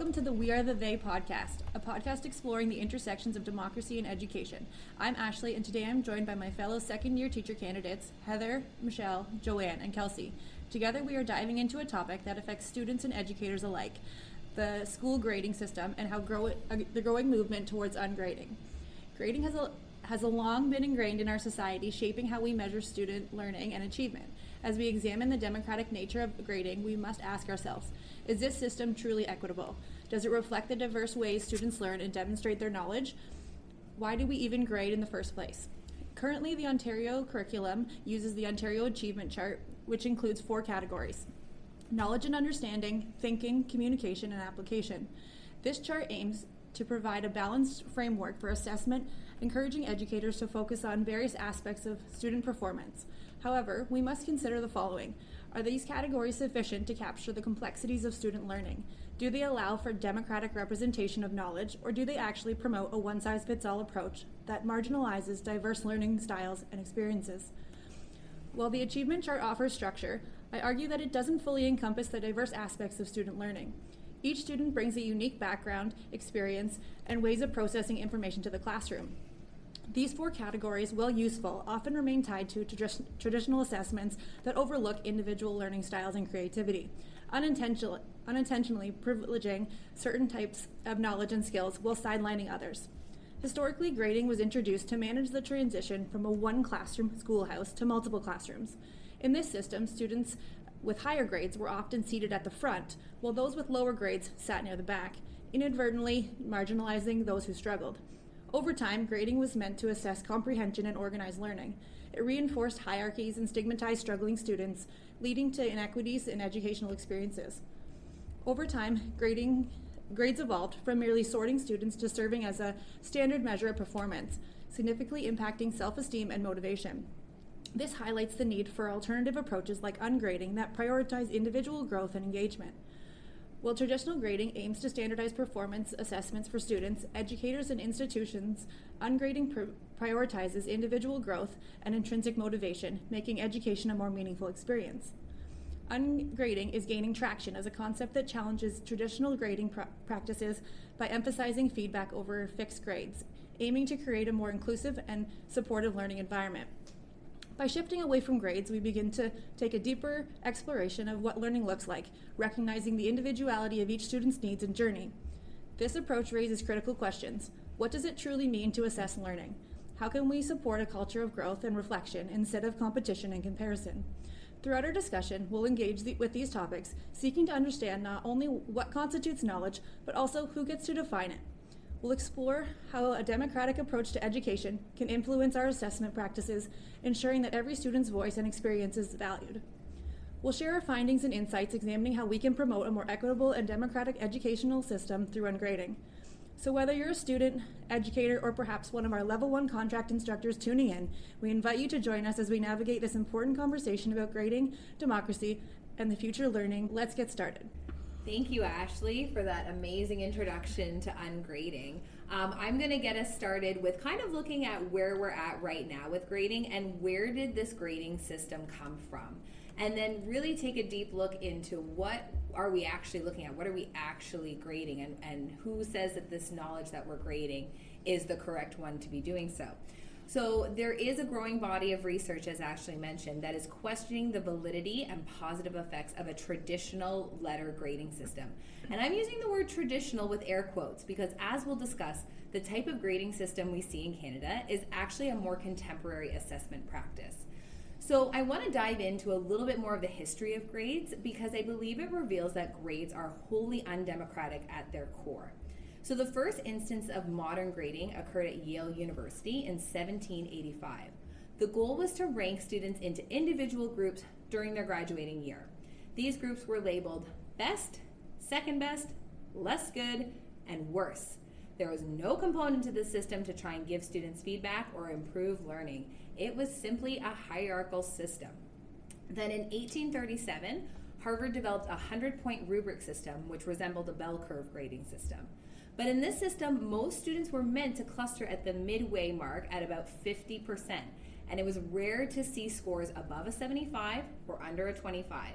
Welcome to the We Are the They podcast, a podcast exploring the intersections of democracy and education. I'm Ashley, and today I'm joined by my fellow second-year teacher candidates, Heather, Michelle, Joanne, and Kelsey. Together we are diving into a topic that affects students and educators alike, the school grading system and how the growing movement towards ungrading. Grading has long been ingrained in our society, shaping how we measure student learning and achievement. As we examine the democratic nature of grading, we must ask ourselves, is this system truly equitable? Does it reflect the diverse ways students learn and demonstrate their knowledge? Why do we even grade in the first place? Currently, the Ontario curriculum uses the Ontario Achievement Chart, which includes 4 categories: knowledge and understanding, thinking, communication, and application. This chart aims to provide a balanced framework for assessment, encouraging educators to focus on various aspects of student performance. However, we must consider the following. Are these categories sufficient to capture the complexities of student learning? Do they allow for democratic representation of knowledge, or do they actually promote a one-size-fits-all approach that marginalizes diverse learning styles and experiences? While the achievement chart offers structure, I argue that it doesn't fully encompass the diverse aspects of student learning. Each student brings a unique background, experience, and ways of processing information to the classroom. These 4 categories, while useful, often remain tied to traditional assessments that overlook individual learning styles and creativity, unintentionally privileging certain types of knowledge and skills while sidelining others. Historically, grading was introduced to manage the transition from a one-classroom schoolhouse to multiple classrooms. In this system, students with higher grades were often seated at the front, while those with lower grades sat near the back, inadvertently marginalizing those who struggled. Over time, grading was meant to assess comprehension and organized learning. It reinforced hierarchies and stigmatized struggling students, leading to inequities in educational experiences. Over time, grades evolved from merely sorting students to serving as a standard measure of performance, significantly impacting self-esteem and motivation. This highlights the need for alternative approaches like ungrading that prioritize individual growth and engagement. While traditional grading aims to standardize performance assessments for students, educators, and institutions, ungrading prioritizes individual growth and intrinsic motivation, making education a more meaningful experience. Ungrading is gaining traction as a concept that challenges traditional grading practices by emphasizing feedback over fixed grades, aiming to create a more inclusive and supportive learning environment. By shifting away from grades, we begin to take a deeper exploration of what learning looks like, recognizing the individuality of each student's needs and journey. This approach raises critical questions. What does it truly mean to assess learning? How can we support a culture of growth and reflection instead of competition and comparison? Throughout our discussion, we'll engage with these topics, seeking to understand not only what constitutes knowledge, but also who gets to define it. We'll explore how a democratic approach to education can influence our assessment practices, ensuring that every student's voice and experience is valued. We'll share our findings and insights, examining how we can promote a more equitable and democratic educational system through ungrading. So whether you're a student, educator, or perhaps one of our Level 1 contract instructors tuning in, we invite you to join us as we navigate this important conversation about grading, democracy, and the future of learning. Let's get started. Thank you, Ashley, for that amazing introduction to ungrading. I'm going to get us started with kind of looking at where we're at right now with grading and where did this grading system come from? And then really take a deep look into what are we actually looking at? What are we actually grading? And who says that this knowledge that we're grading is the correct one to be doing so? So there is a growing body of research, as Ashley mentioned, that is questioning the validity and positive effects of a traditional letter grading system. And I'm using the word traditional with air quotes because, as we'll discuss, the type of grading system we see in Canada is actually a more contemporary assessment practice. So I want to dive into a little bit more of the history of grades because I believe it reveals that grades are wholly undemocratic at their core. So the first instance of modern grading occurred at Yale University in 1785. The goal was to rank students into individual groups during their graduating year. These groups were labeled best, second best, less good, and worse. There was no component to the system to try and give students feedback or improve learning. It was simply a hierarchical system. Then in 1837, Harvard developed a 100-point rubric system, which resembled a bell curve grading system. But in this system, most students were meant to cluster at the midway mark at about 50%, and it was rare to see scores above a 75 or under a 25.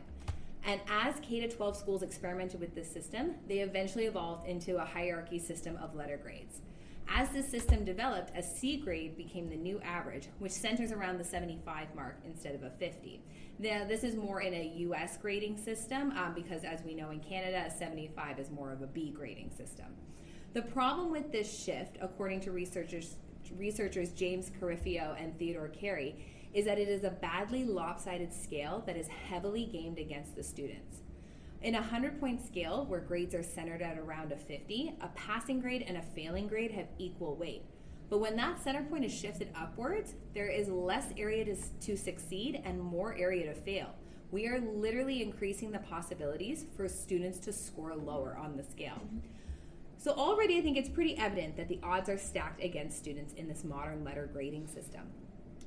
And as K-12 schools experimented with this system, they eventually evolved into a hierarchy system of letter grades. As this system developed, a C grade became the new average, which centers around the 75 mark instead of a 50. Now, this is more in a US grading system because, as we know in Canada, a 75 is more of a B grading system. The problem with this shift, according to researchers James Carifio and Theodore Carey, is that it is a badly lopsided scale that is heavily gamed against the students. In a 100-point scale, where grades are centered at around a 50, a passing grade and a failing grade have equal weight. But when that center point is shifted upwards, there is less area to succeed and more area to fail. We are literally increasing the possibilities for students to score lower on the scale. So already I think it's pretty evident that the odds are stacked against students in this modern letter grading system.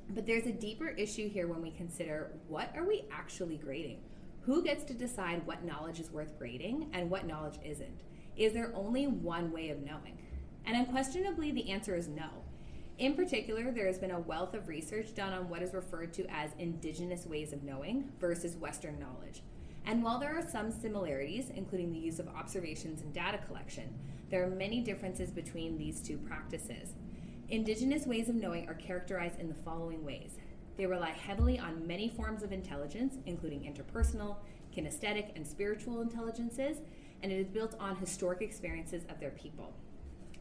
But there's a deeper issue here when we consider, what are we actually grading? Who gets to decide what knowledge is worth grading and what knowledge isn't? Is there only one way of knowing? And unquestionably, the answer is no. In particular, there has been a wealth of research done on what is referred to as indigenous ways of knowing versus Western knowledge. And while there are some similarities, including the use of observations and data collection, there are many differences between these two practices. Indigenous ways of knowing are characterized in the following ways. They rely heavily on many forms of intelligence, including interpersonal, kinesthetic, and spiritual intelligences, and it is built on historic experiences of their people.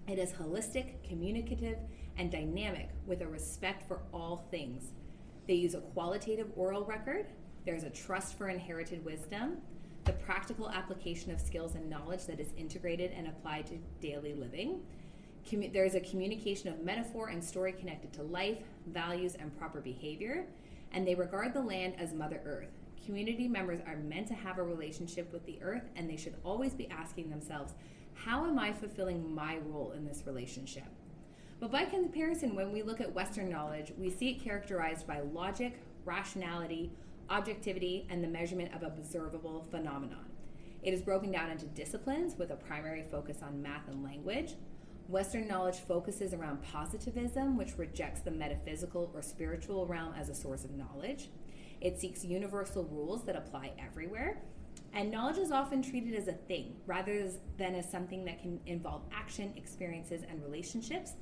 It is holistic, communicative, and dynamic with a respect for all things. They use a qualitative oral record. There's a trust for inherited wisdom, the practical application of skills and knowledge that is integrated and applied to daily living. There is a communication of metaphor and story connected to life, values, and proper behavior, and they regard the land as Mother Earth. Community members are meant to have a relationship with the earth, and they should always be asking themselves, how am I fulfilling my role in this relationship? But by comparison, when we look at Western knowledge, we see it characterized by logic, rationality, objectivity, and the measurement of observable phenomenon. It is broken down into disciplines with a primary focus on math and language. Western knowledge focuses around positivism, which rejects the metaphysical or spiritual realm as a source of knowledge. It seeks universal rules that apply everywhere. And knowledge is often treated as a thing, rather than as something that can involve action, experiences, and relationships.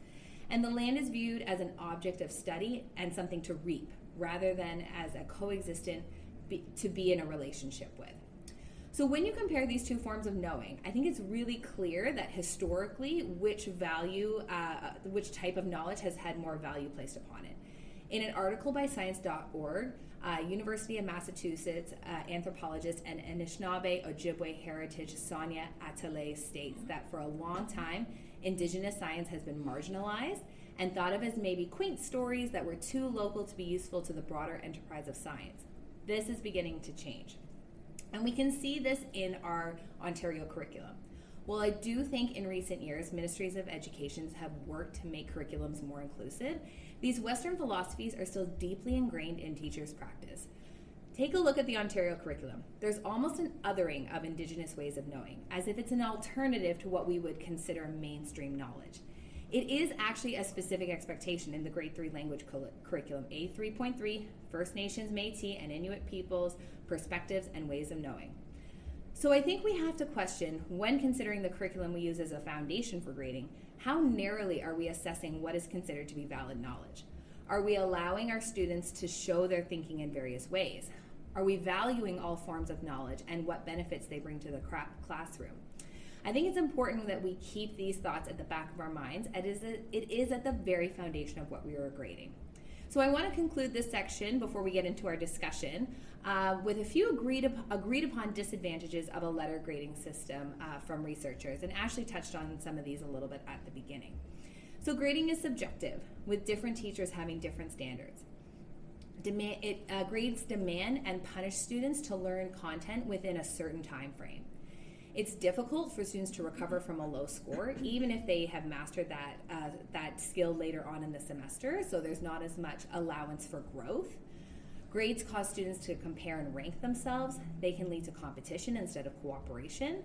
And the land is viewed as an object of study and something to reap, rather than as a coexistent to be in a relationship with. So when you compare these two forms of knowing, I think it's really clear that historically which type of knowledge has had more value placed upon it. In an article by science.org, University of Massachusetts anthropologist and Anishinaabe Ojibwe heritage Sonia Atale states that for a long time, Indigenous science has been marginalized and thought of as maybe quaint stories that were too local to be useful to the broader enterprise of science. This is beginning to change. And we can see this in our Ontario curriculum. While I do think in recent years, ministries of education have worked to make curriculums more inclusive, these Western philosophies are still deeply ingrained in teachers' practice. Take a look at the Ontario curriculum. There's almost an othering of Indigenous ways of knowing, as if it's an alternative to what we would consider mainstream knowledge. It is actually a specific expectation in the grade 3 language curriculum, A3.3, First Nations, Métis, and Inuit peoples, perspectives, and ways of knowing. So I think we have to question, when considering the curriculum we use as a foundation for grading, how narrowly are we assessing what is considered to be valid knowledge? Are we allowing our students to show their thinking in various ways? Are we valuing all forms of knowledge and what benefits they bring to the classroom? I think it's important that we keep these thoughts at the back of our minds, as it is at the very foundation of what we are grading. So I want to conclude this section before we get into our discussion with a few agreed upon disadvantages of a letter grading system from researchers, and Ashley touched on some of these a little bit at the beginning. So grading is subjective, with different teachers having different standards. Grades demand and punish students to learn content within a certain time frame. It's difficult for students to recover from a low score, even if they have mastered that skill later on in the semester, so there's not as much allowance for growth. Grades cause students to compare and rank themselves. They can lead to competition instead of cooperation.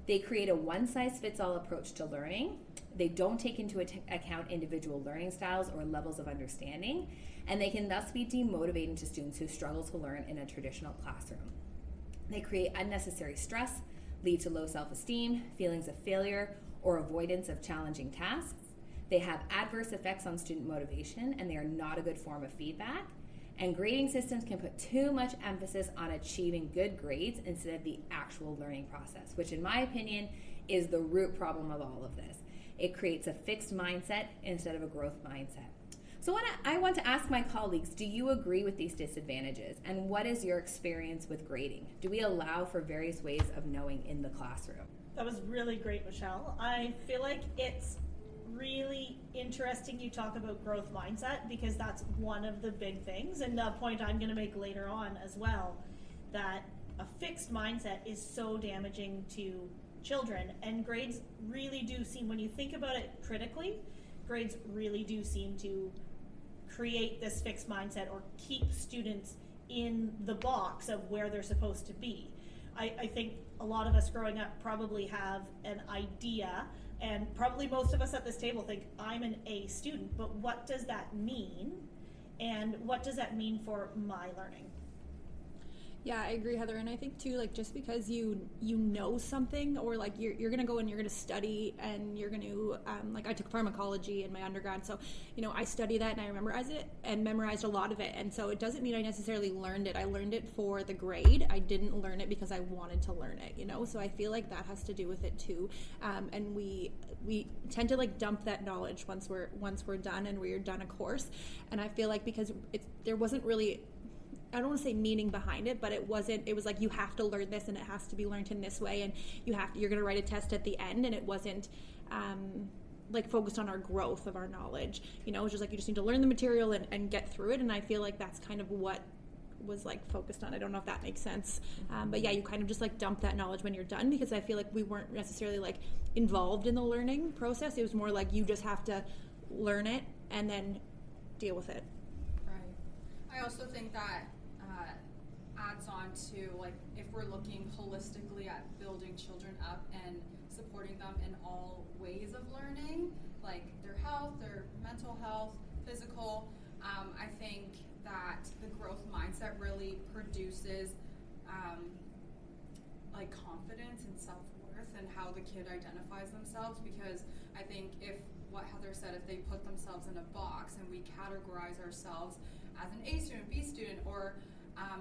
They create a one-size-fits-all approach to learning. They don't take into account individual learning styles or levels of understanding, and they can thus be demotivating to students who struggle to learn in a traditional classroom. They create unnecessary stress, lead to low self-esteem, feelings of failure, or avoidance of challenging tasks. They have adverse effects on student motivation, and they are not a good form of feedback. And grading systems can put too much emphasis on achieving good grades instead of the actual learning process, which in my opinion is the root problem of all of this. It creates a fixed mindset instead of a growth mindset. So I want to ask my colleagues, do you agree with these disadvantages? And what is your experience with grading? Do we allow for various ways of knowing in the classroom? That was really great, Michelle. I feel like it's really interesting you talk about growth mindset, because that's one of the big things, and the point I'm going to make later on as well, that a fixed mindset is so damaging to children, and grades really do seem, when you think about it critically, grades really do seem to create this fixed mindset or keep students in the box of where they're supposed to be. I think a lot of us growing up probably have an idea, and probably most of us at this table think, I'm an A student, but what does that mean? And what does that mean for my learning? Yeah, I agree, Heather. And I think too, like, just because you know something, or like you're gonna go and you're gonna study, and you're gonna like, I took pharmacology in my undergrad, so I studied that and I memorized it and memorized a lot of it. And so it doesn't mean I necessarily learned it. I learned it for the grade. I didn't learn it because I wanted to learn it. So I feel like that has to do with it too. And we tend to like dump that knowledge once we're done and we're done a course. And I feel like because there wasn't really, I don't want to say meaning behind it, but it was like, you have to learn this and it has to be learned in this way, and you're going to write a test at the end, and it wasn't like focused on our growth of our knowledge. It was just like, you just need to learn the material and get through it. And I feel like that's kind of what was like focused on. I don't know if that makes sense. But yeah, you kind of just like dump that knowledge when you're done, because I feel like we weren't necessarily like involved in the learning process. It was more like, you just have to learn it and then deal with it. Right. I also think that adds on to, like, if we're looking holistically at building children up and supporting them in all ways of learning, like their health, their mental health, physical, I think that the growth mindset really produces like confidence and self-worth and how the kid identifies themselves. Because I think if they put themselves in a box and we categorize ourselves as an A student, B student, or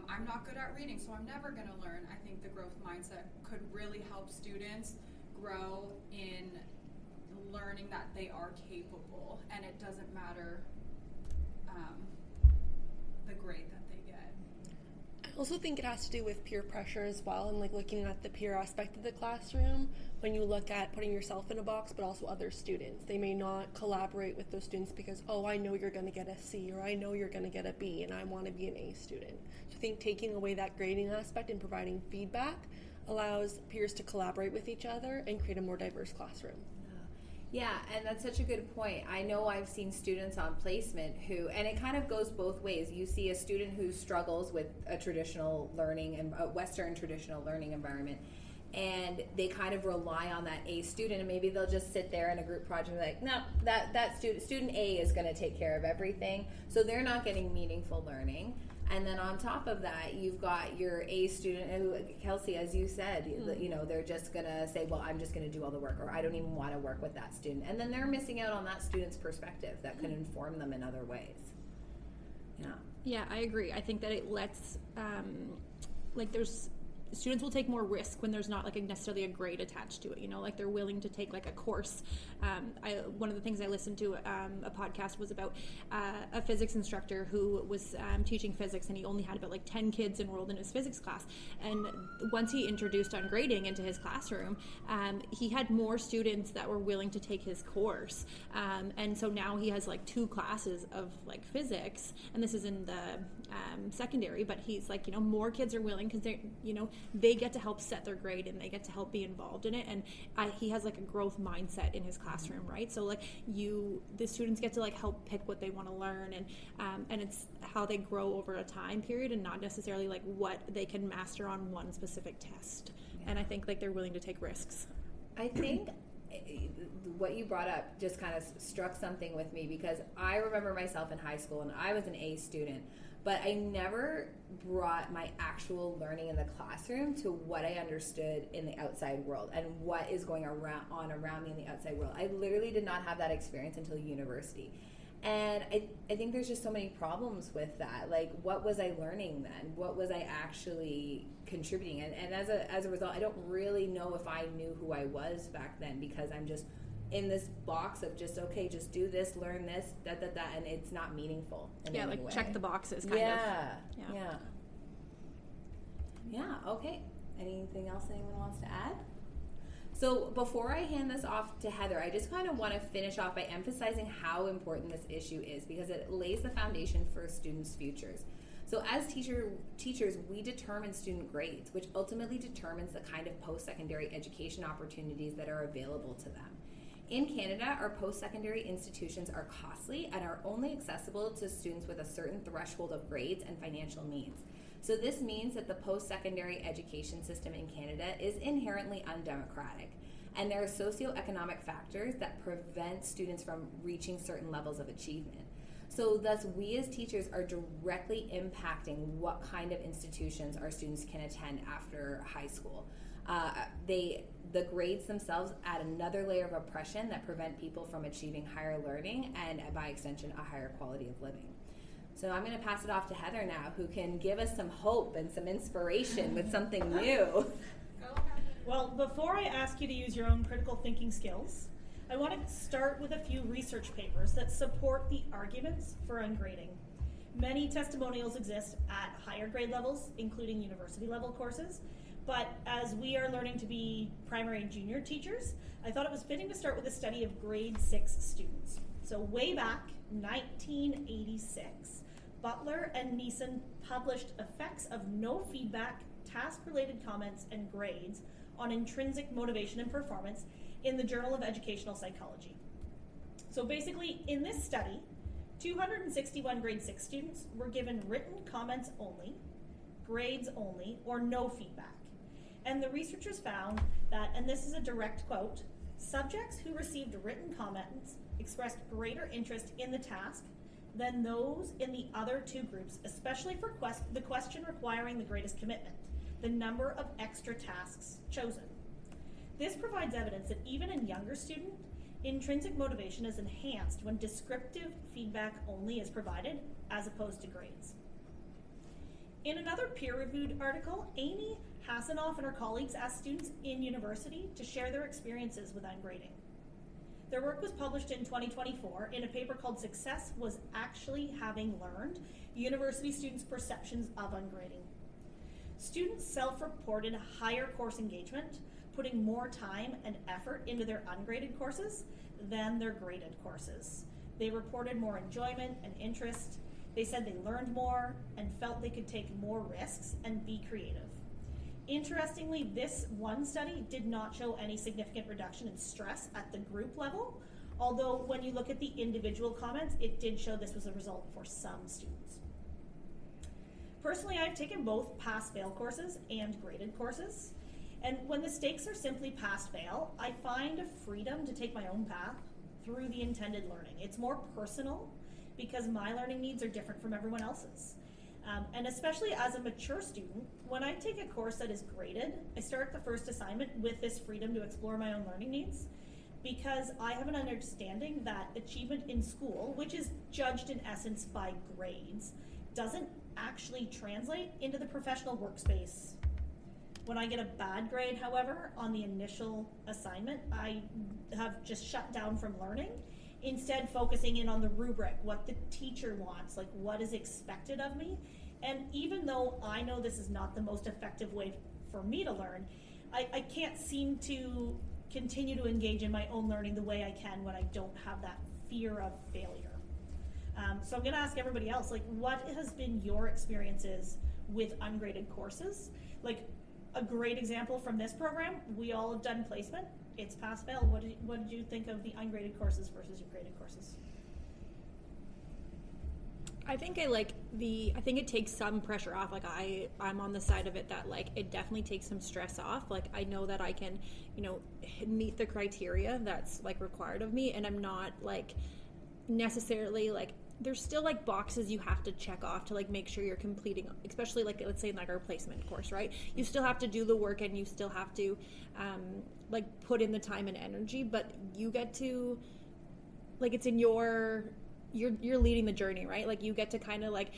I'm not good at reading, so I'm never going to learn, I think the growth mindset could really help students grow in learning that they are capable, and it doesn't matter the grade that they get. I also think it has to do with peer pressure as well, and like looking at the peer aspect of the classroom. When you look at putting yourself in a box, but also other students, they may not collaborate with those students because, oh, I know you're going to get a C, or I know you're going to get a B, and I want to be an A student. So I think taking away that grading aspect and providing feedback allows peers to collaborate with each other and create a more diverse classroom. Yeah, and that's such a good point. I know I've seen students on placement who, and it kind of goes both ways. You see a student who struggles with a traditional learning and a Western traditional learning environment, and they kind of rely on that A student, and maybe they'll just sit there in a group project and be like, no, that student A is going to take care of everything. So they're not getting meaningful learning. And then on top of that, you've got your A student who, Kelsey, as you said, they're just going to say, well, I'm just going to do all the work, or I don't even want to work with that student. And then they're missing out on that student's perspective that could inform them in other ways. Yeah. Yeah, I agree. I think that it lets, students will take more risk when there's not like necessarily a grade attached to it, like they're willing to take like a course. One of the things I listened to a podcast was about a physics instructor who was teaching physics, and he only had about like 10 kids enrolled in his physics class. And once he introduced ungrading into his classroom, he had more students that were willing to take his course. And so now he has like 2 classes of like physics, and this is in the secondary, but he's like, more kids are willing because they're, they get to help set their grade and they get to help be involved in it. And he has like a growth mindset in his classroom, right? So like the students get to like help pick what they want to learn, and it's how they grow over a time period, and not necessarily like what they can master on one specific test. Yeah. And I think like they're willing to take risks. I think what you brought up just kind of struck something with me, because I remember myself in high school and I was an A student, but I never brought my actual learning in the classroom to what I understood in the outside world and what is going on around me in the outside world. I literally did not have that experience until university. And I think there's just so many problems with that. Like, what was I learning then? What was I actually contributing? And as a result, I don't really know if I knew who I was back then, because I'm just in this box of just, okay, just do this, learn this, that, and it's not meaningful in any like way. check the boxes kind of. Yeah, okay. Anything else anyone wants to add? So before I hand this off to Heather, I just kind of want to finish off by emphasizing how important this issue is, because it lays the foundation for students' futures. So as teachers, we determine student grades, which ultimately determines the kind of post-secondary education opportunities that are available to them. In Canada, our post-secondary institutions are costly and are only accessible to students with a certain threshold of grades and financial means. So this means that the post-secondary education system in Canada is inherently undemocratic, and there are socioeconomic factors that prevent students from reaching certain levels of achievement. So thus, we as teachers are directly impacting what kind of institutions our students can attend after high school. The grades themselves add another layer of oppression that prevent people from achieving higher learning and, by extension, a higher quality of living. So I'm going to pass it off to Heather now, who can give us some hope and some inspiration with something new. Well, before I ask you to use your own critical thinking skills, I want to start with a few research papers that support the arguments for ungrading. Many testimonials exist at higher grade levels, including university level courses, but as we are learning to be primary and junior teachers, I thought it was fitting to start with a study of grade 6 students. So way back, 1986, Butler and Neeson published effects of no feedback, task-related comments, and grades on intrinsic motivation and performance in the Journal of Educational Psychology. So basically, in this study, 261 grade 6 students were given written comments only, grades only, or no feedback. And the researchers found that, and this is a direct quote, subjects who received written comments expressed greater interest in the task than those in the other two groups, especially for the question requiring the greatest commitment, the number of extra tasks chosen. This provides evidence that even in younger students, intrinsic motivation is enhanced when descriptive feedback only is provided, as opposed to grades. In another peer-reviewed article, Amy Hasanoff and her colleagues asked students in university to share their experiences with ungrading. Their work was published in 2024 in a paper called Success Was Actually Having Learned, University Students' Perceptions of Ungrading. Students self-reported higher course engagement, putting more time and effort into their ungraded courses than their graded courses. They reported more enjoyment and interest. They said they learned more and felt they could take more risks and be creative. Interestingly, this one study did not show any significant reduction in stress at the group level, although when you look at the individual comments, it did show this was a result for some students. Personally, I've taken both pass-fail courses and graded courses, and when the stakes are simply pass-fail, I find a freedom to take my own path through the intended learning. It's more personal because my learning needs are different from everyone else's. And especially as a mature student, when I take a course that is graded, I start the first assignment with this freedom to explore my own learning needs, because I have an understanding that achievement in school, which is judged in essence by grades, doesn't actually translate into the professional workspace. When I get a bad grade, however, on the initial assignment, I have just shut down from learning, instead focusing in on the rubric, what the teacher wants, like what is expected of me. And even though I know this is not the most effective way for me to learn, I can't seem to continue to engage in my own learning the way I can when I don't have that fear of failure. So I'm gonna ask everybody else, like, what has been your experiences with ungraded courses? Like, a great example from this program, we all have done placement. It's pass-fail. What did you think of the ungraded courses versus your graded courses? I think I think it takes some pressure off. Like I'm on the side of it that like it definitely takes some stress off. Like I know that I can, meet the criteria that's like required of me, and I'm not like necessarily like there's still like boxes you have to check off to like make sure you're completing, especially like let's say in like our placement course, right? You still have to do the work and you still have to like put in the time and energy, but you get to like it's in you're leading the journey, right? Like you get to kind of like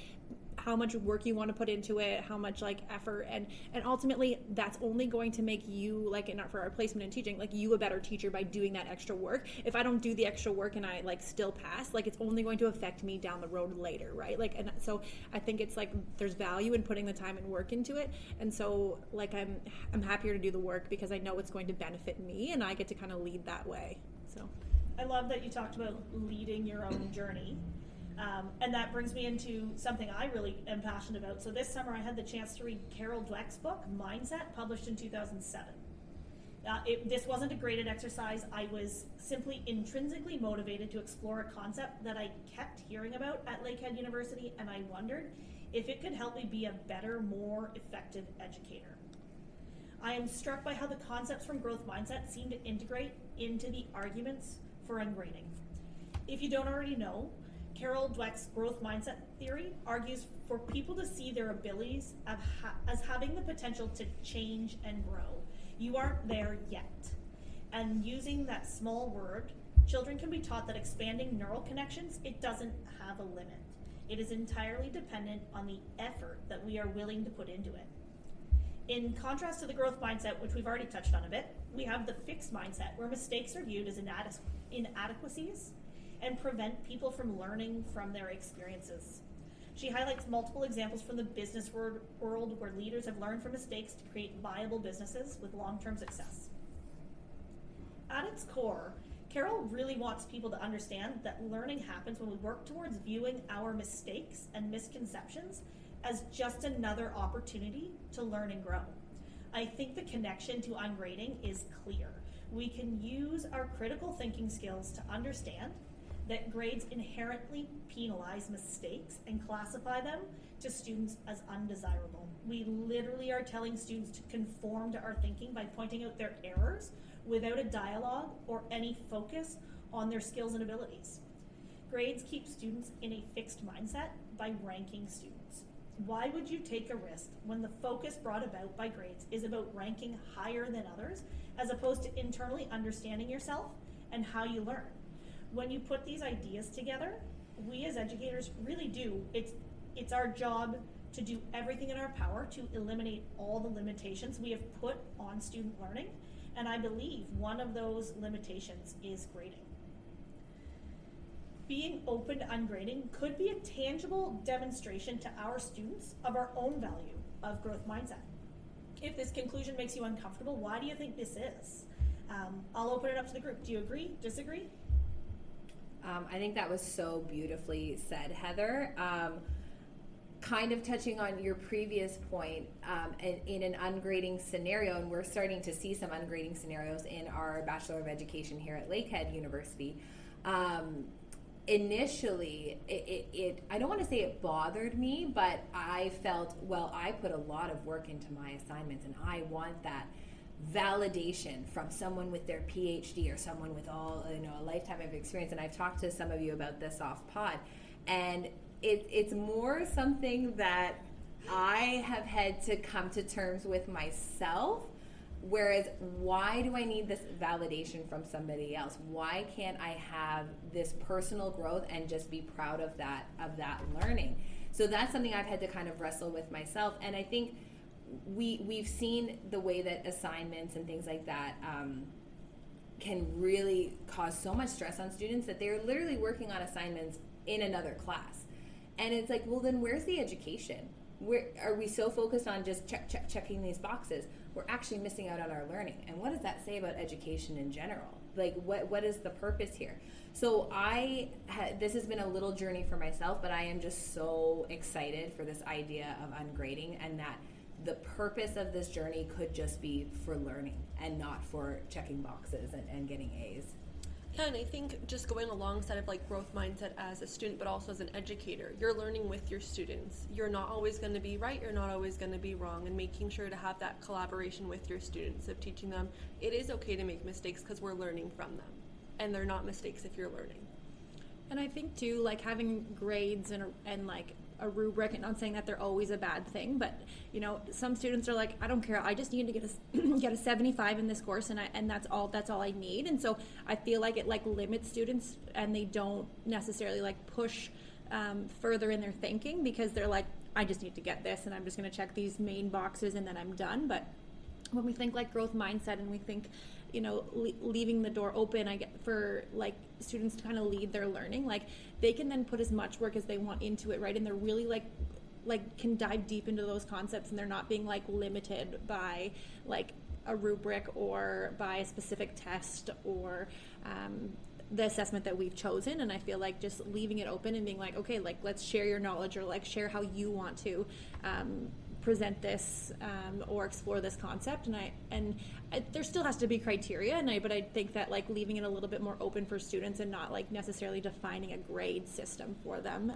how much work you want to put into it, how much like effort, and ultimately that's only going to make you like, not for our placement in teaching, like you a better teacher by doing that extra work. If I don't do the extra work and I like still pass, like it's only going to affect me down the road later, right? Like, and so I think it's like there's value in putting the time and work into it, and so like I'm happier to do the work because I know it's going to benefit me and I get to kind of lead that way. So I love that you talked about leading your own journey. And that brings me into something I really am passionate about. So this summer I had the chance to read Carol Dweck's book, Mindset, published in 2007. This wasn't a graded exercise. I was simply intrinsically motivated to explore a concept that I kept hearing about at Lakehead University, and I wondered if it could help me be a better, more effective educator. I am struck by how the concepts from growth mindset seem to integrate into the arguments for ungrading. If you don't already know, Carol Dweck's growth mindset theory argues for people to see their abilities as having the potential to change and grow. You aren't there yet. And using that small word, children can be taught that expanding neural connections, it doesn't have a limit. It is entirely dependent on the effort that we are willing to put into it. In contrast to the growth mindset, which we've already touched on a bit, we have the fixed mindset, where mistakes are viewed as inadequacies and prevent people from learning from their experiences. She highlights multiple examples from the business world where leaders have learned from mistakes to create viable businesses with long-term success. At its core, Carol really wants people to understand that learning happens when we work towards viewing our mistakes and misconceptions as just another opportunity to learn and grow. I think the connection to ungrading is clear. We can use our critical thinking skills to understand that grades inherently penalize mistakes and classify them to students as undesirable. We literally are telling students to conform to our thinking by pointing out their errors without a dialogue or any focus on their skills and abilities. Grades keep students in a fixed mindset by ranking students. Why would you take a risk when the focus brought about by grades is about ranking higher than others, as opposed to internally understanding yourself and how you learn? When you put these ideas together, we as educators really do. It's our job to do everything in our power to eliminate all the limitations we have put on student learning, and I believe one of those limitations is grading. Being open to ungrading could be a tangible demonstration to our students of our own value of growth mindset. If this conclusion makes you uncomfortable, why do you think this is? I'll open it up to the group. Do you agree? Disagree? I think that was so beautifully said, Heather. Kind of touching on your previous point, in an ungrading scenario, and we're starting to see some ungrading scenarios in our Bachelor of Education here at Lakehead University. Initially, I don't want to say it bothered me, but I felt, well, I put a lot of work into my assignments, and I want that validation from someone with their PhD or someone with a lifetime of experience. And I've talked to some of you about this off pod, and it's more something that I have had to come to terms with myself. Whereas, why do I need this validation from somebody else? Why can't I have this personal growth and just be proud of that learning? So that's something I've had to kind of wrestle with myself. And I think we've seen the way that assignments and things like that can really cause so much stress on students that they're literally working on assignments in another class. And it's like, well, then where's the education? Where are we so focused on just checking these boxes? We're actually missing out on our learning. And what does that say about education in general? Like, what is the purpose here? So this has been a little journey for myself, but I am just so excited for this idea of ungrading, and that the purpose of this journey could just be for learning and not for checking boxes and getting A's. Yeah, and I think just going alongside of like growth mindset as a student, but also as an educator, you're learning with your students. You're not always going to be right, you're not always going to be wrong, and making sure to have that collaboration with your students of teaching them it is okay to make mistakes because we're learning from them, and they're not mistakes if you're learning. And I think too, like having grades and like a rubric, and not saying that they're always a bad thing, but you know, some students are like, I don't care, I just need to get a get a 75 in this course, and that's all I need. And so I feel like it like limits students, and they don't necessarily like push further in their thinking, because they're like, I just need to get this, and I'm just going to check these main boxes, and then I'm done. But when we think like growth mindset, and we think, you know, leaving the door open, I get for like students to kind of lead their learning, like they can then put as much work as they want into it, right? And they're really like can dive deep into those concepts, and they're not being like limited by like a rubric or by a specific test or the assessment that we've chosen. And I feel like just leaving it open and being like, okay, like let's share your knowledge, or like share how you want to present this or explore this concept. And there still has to be criteria, but I think that like leaving it a little bit more open for students, and not like necessarily defining a grade system for them,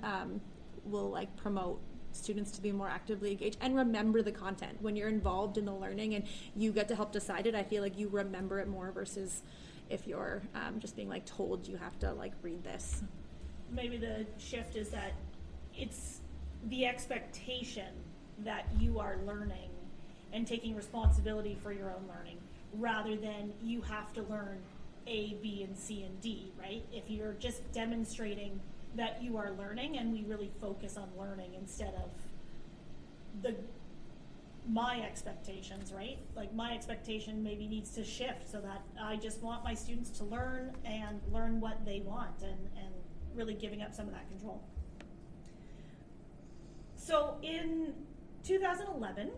will like promote students to be more actively engaged and remember the content. When you're involved in the learning and you get to help decide it, I feel like you remember it more, versus if you're just being like told you have to like read this. Maybe the shift is that it's the expectation that you are learning and taking responsibility for your own learning, rather than you have to learn A, B, and C, and D, right? If you're just demonstrating that you are learning, and we really focus on learning instead of my expectations, right? Like my expectation maybe needs to shift, so that I just want my students to learn and learn what they want, and really giving up some of that control. So in 2011,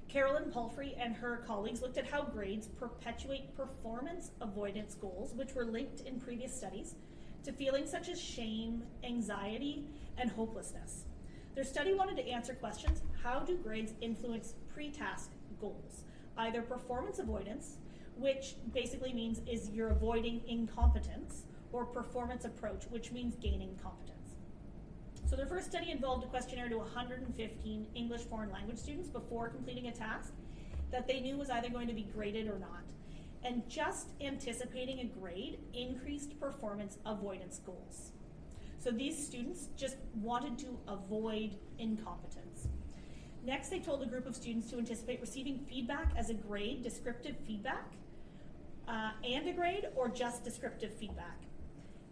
Carolyn Palfrey and her colleagues looked at how grades perpetuate performance avoidance goals, which were linked in previous studies to feelings such as shame, anxiety, and hopelessness. Their study wanted to answer questions: how do grades influence pre-task goals? Either performance avoidance, which basically means is you're avoiding incompetence, or performance approach, which means gaining competence. So their first study involved a questionnaire to 115 English foreign language students before completing a task that they knew was either going to be graded or not. And just anticipating a grade increased performance avoidance goals. So these students just wanted to avoid incompetence. Next, they told a group of students to anticipate receiving feedback as a grade, descriptive feedback, and a grade, or just descriptive feedback.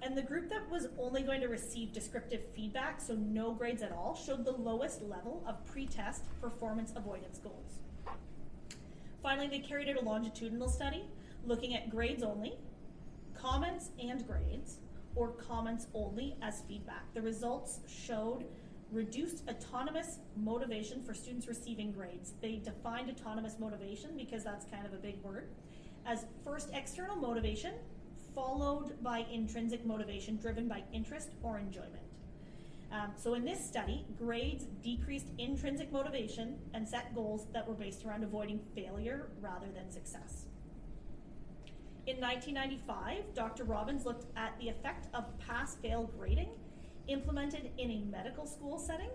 And the group that was only going to receive descriptive feedback, so no grades at all, showed the lowest level of pre-test performance avoidance goals. Finally, they carried out a longitudinal study looking at grades only, comments and grades, or comments only as feedback. The results showed reduced autonomous motivation for students receiving grades. They defined autonomous motivation, because that's kind of a big word, as first external motivation, followed by intrinsic motivation driven by interest or enjoyment. So in this study, grades decreased intrinsic motivation and set goals that were based around avoiding failure rather than success. In 1995, Dr. Robbins looked at the effect of pass-fail grading implemented in a medical school setting.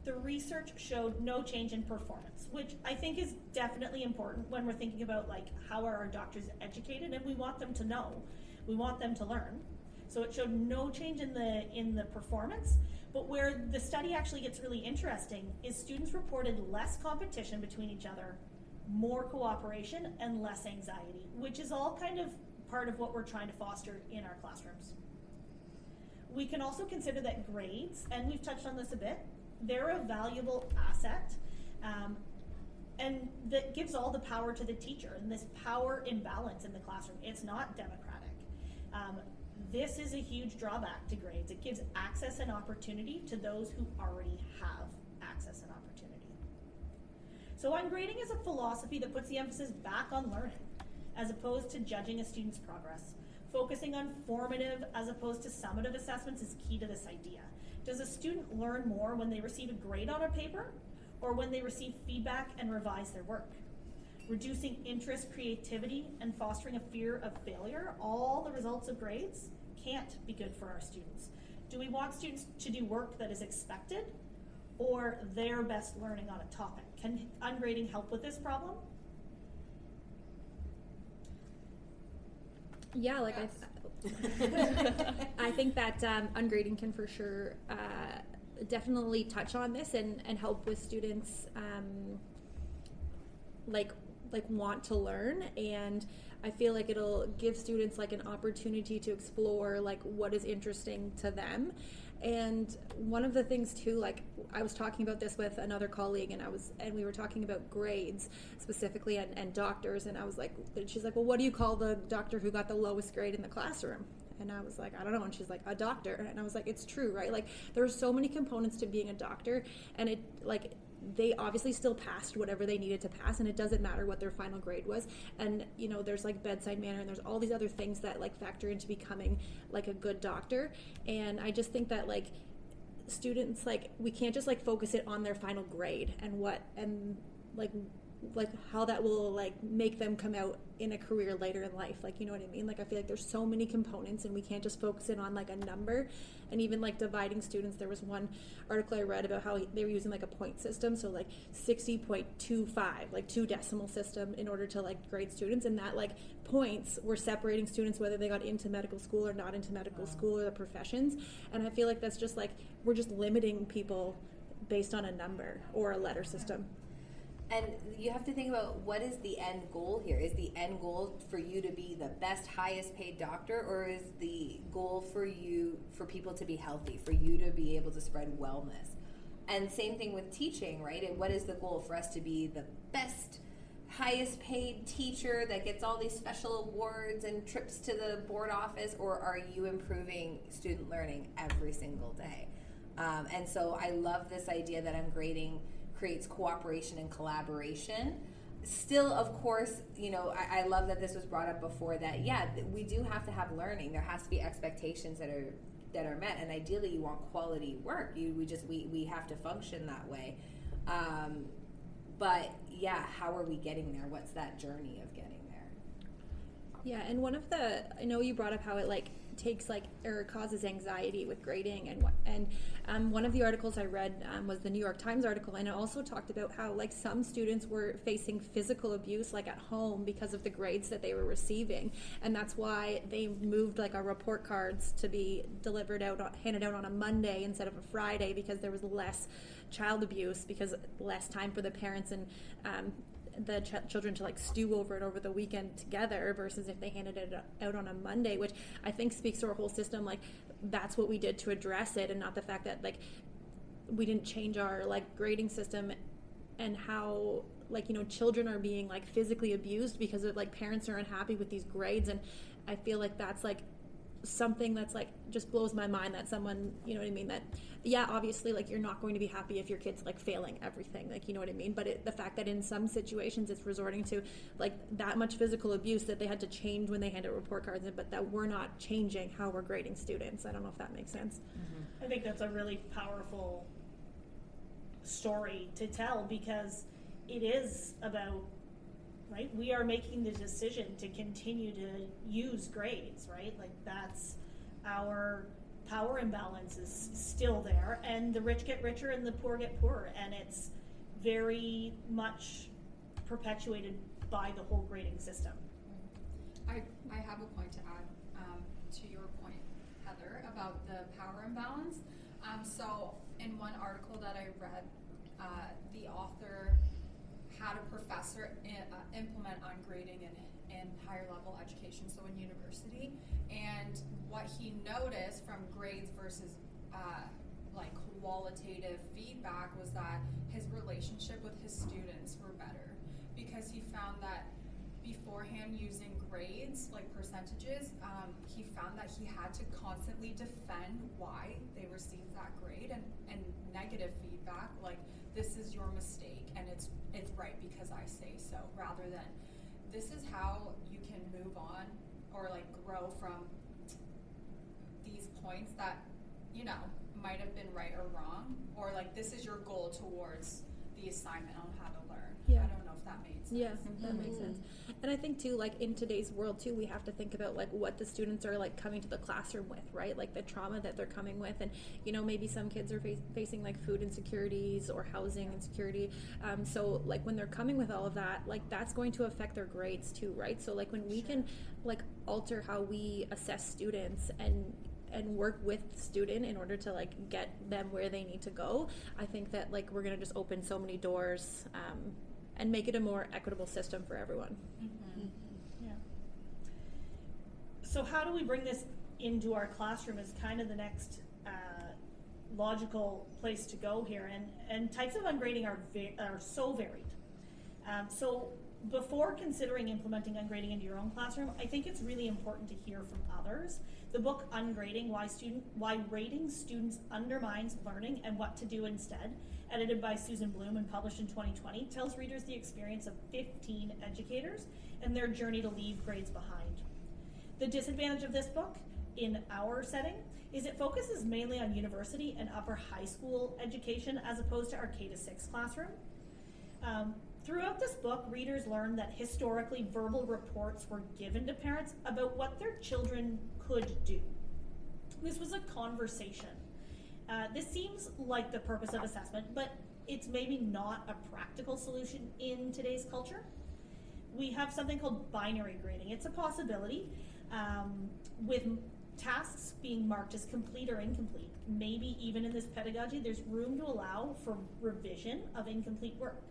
The research showed no change in performance, which I think is definitely important when we're thinking about like how are our doctors educated, and we want them to know. We want them to learn. So it showed no change in the performance, but where the study actually gets really interesting is students reported less competition between each other, more cooperation, and less anxiety, which is all kind of part of what we're trying to foster in our classrooms. We can also consider that grades, and we've touched on this a bit, they're a valuable asset, and that gives all the power to the teacher, and this power imbalance in the classroom, it's not democratic. This is a huge drawback to grades. It gives access and opportunity to those who already have access and opportunity. So ungrading is a philosophy that puts the emphasis back on learning, as opposed to judging a student's progress. Focusing on formative as opposed to summative assessments is key to this idea. Does a student learn more when they receive a grade on a paper, or when they receive feedback and revise their work? Reducing interest, creativity, and fostering a fear of failure, all the results of grades, can't be good for our students. Do we want students to do work that is expected, or their best learning on a topic? Can ungrading help with this problem? Yeah, like Yes. I think that ungrading can for sure definitely touch on this and help with students like want to learn, and I feel like it'll give students like an opportunity to explore like what is interesting to them. And one of the things too, like I was talking about this with another colleague, and we were talking about grades specifically and doctors, and I was like, she's like, well, what do you call the doctor who got the lowest grade in the classroom? And I was like, I don't know. And she's like, a doctor. And I was like, it's true, right? Like there are so many components to being a doctor, and it like they obviously still passed whatever they needed to pass, and it doesn't matter what their final grade was. And you know, there's like bedside manner, and there's all these other things that like factor into becoming like a good doctor. And I just think that like students, like we can't just like focus it on their final grade and like how that will like make them come out in a career later in life, like, you know what I mean? Like I feel like there's so many components, and we can't just focus it on like a number. And even like dividing students, there was one article I read about how they were using like a point system, so like 60.25, like 2 decimal system, in order to like grade students, and that like points were separating students whether they got into medical school or not into medical school, or the professions. And I feel like that's just like we're just limiting people based on a number or a letter system. And you have to think about, what is the end goal here? Is the end goal for you to be the best, highest paid doctor, or is the goal for people to be healthy, for you to be able to spread wellness? And same thing with teaching, right? And what is the goal for us to be the best, highest paid teacher that gets all these special awards and trips to the board office, or are you improving student learning every single day? And so I love this idea that ungrading creates cooperation and collaboration. Still, of course, you know, I love that this was brought up before, that we do have to have learning. There has to be expectations that are met, and ideally you want quality work. We have to function that way. But yeah, how are we getting there? What's that journey of getting there? Yeah, and I know you brought up how it like takes like or causes anxiety with grading, and one of the articles I read was the New York Times article, and it also talked about how like some students were facing physical abuse like at home because of the grades that they were receiving, and that's why they moved like our report cards to be handed out on a Monday instead of a Friday, because there was less child abuse, because less time for the parents and the children to like stew over it over the weekend together, versus if they handed it out on a Monday, which I think speaks to our whole system. Like that's what we did to address it, and not the fact that like we didn't change our like grading system, and how like, you know, children are being like physically abused because of like parents are unhappy with these grades. And I feel like that's like something that's like just blows my mind, that someone, you know what I mean, that obviously like you're not going to be happy if your kid's like failing everything, like, you know what I mean, but the fact that in some situations it's resorting to like that much physical abuse that they had to change when they handed report cards in, but that we're not changing how we're grading students. I don't know if that makes sense. I think that's a really powerful story to tell, because it is about, right, we are making the decision to continue to use grades, right? Like that's our power imbalance is still there, and the rich get richer and the poor get poorer, and it's very much perpetuated by the whole grading system. I have a point to add to your point, Heather, about the power imbalance. So in one article that I read, the author had a professor implement ungrading in higher level education, so in university, and what he noticed from grades versus like qualitative feedback was that his relationship with his students were better, because he found that beforehand, using grades like percentages, he found that he had to constantly defend why they received that grade, and negative feedback like, this is your mistake and it's right because I say so, rather than this is how you can move on or like grow from these points that, you know, might have been right or wrong, or like this is your goal towards the assignment on how to learn. Yeah. I don't know if that made sense. Yeah, that makes sense. And I think too, like in today's world too, we have to think about like what the students are like coming to the classroom with, right? Like the trauma that they're coming with, and you know, maybe some kids are facing like food insecurities or housing insecurity. So like when they're coming with all of that, like that's going to affect their grades too, right? So like when we can like alter how we assess students and work with the student in order to like get them where they need to go, I think that like we're gonna just open so many doors and make it a more equitable system for everyone. Yeah. So how do we bring this into our classroom is kind of the next logical place to go here, and types of ungrading are so varied. So before considering implementing ungrading into your own classroom, I think it's really important to hear from others. The book Ungrading, Why Rating Students Undermines Learning and What to Do Instead, edited by Susan Blum and published in 2020, tells readers the experience of 15 educators and their journey to leave grades behind. The disadvantage of this book in our setting is it focuses mainly on university and upper high school education as opposed to our K-6 classroom. Throughout this book, readers learn that historically verbal reports were given to parents about what their children could do. This was a conversation. This seems like the purpose of assessment, but it's maybe not a practical solution in today's culture. We have something called binary grading. It's a possibility with tasks being marked as complete or incomplete. Maybe even in this pedagogy, there's room to allow for revision of incomplete work.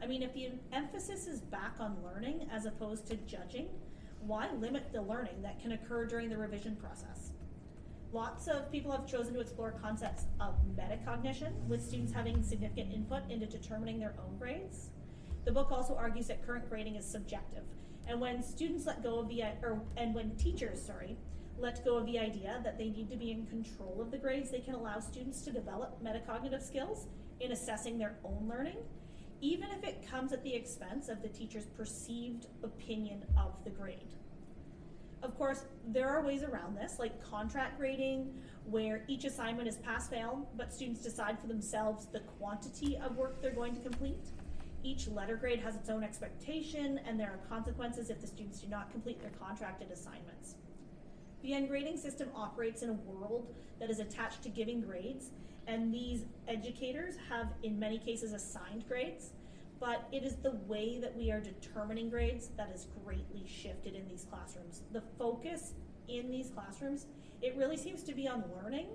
I mean, if the emphasis is back on learning as opposed to judging, why limit the learning that can occur during the revision process? Lots of people have chosen to explore concepts of metacognition, with students having significant input into determining their own grades. The book also argues that current grading is subjective, and when students let go of when teachers, let go of the idea that they need to be in control of the grades, they can allow students to develop metacognitive skills in assessing their own learning, even if it comes at the expense of the teacher's perceived opinion of the grade. Of course, there are ways around this, like contract grading, where each assignment is pass-fail, but students decide for themselves the quantity of work they're going to complete. Each letter grade has its own expectation, and there are consequences if the students do not complete their contracted assignments. The ungrading system operates in a world that is attached to giving grades, and these educators have, in many cases, assigned grades, but it is the way that we are determining grades that has greatly shifted in these classrooms. The focus in these classrooms, it really seems to be on learning,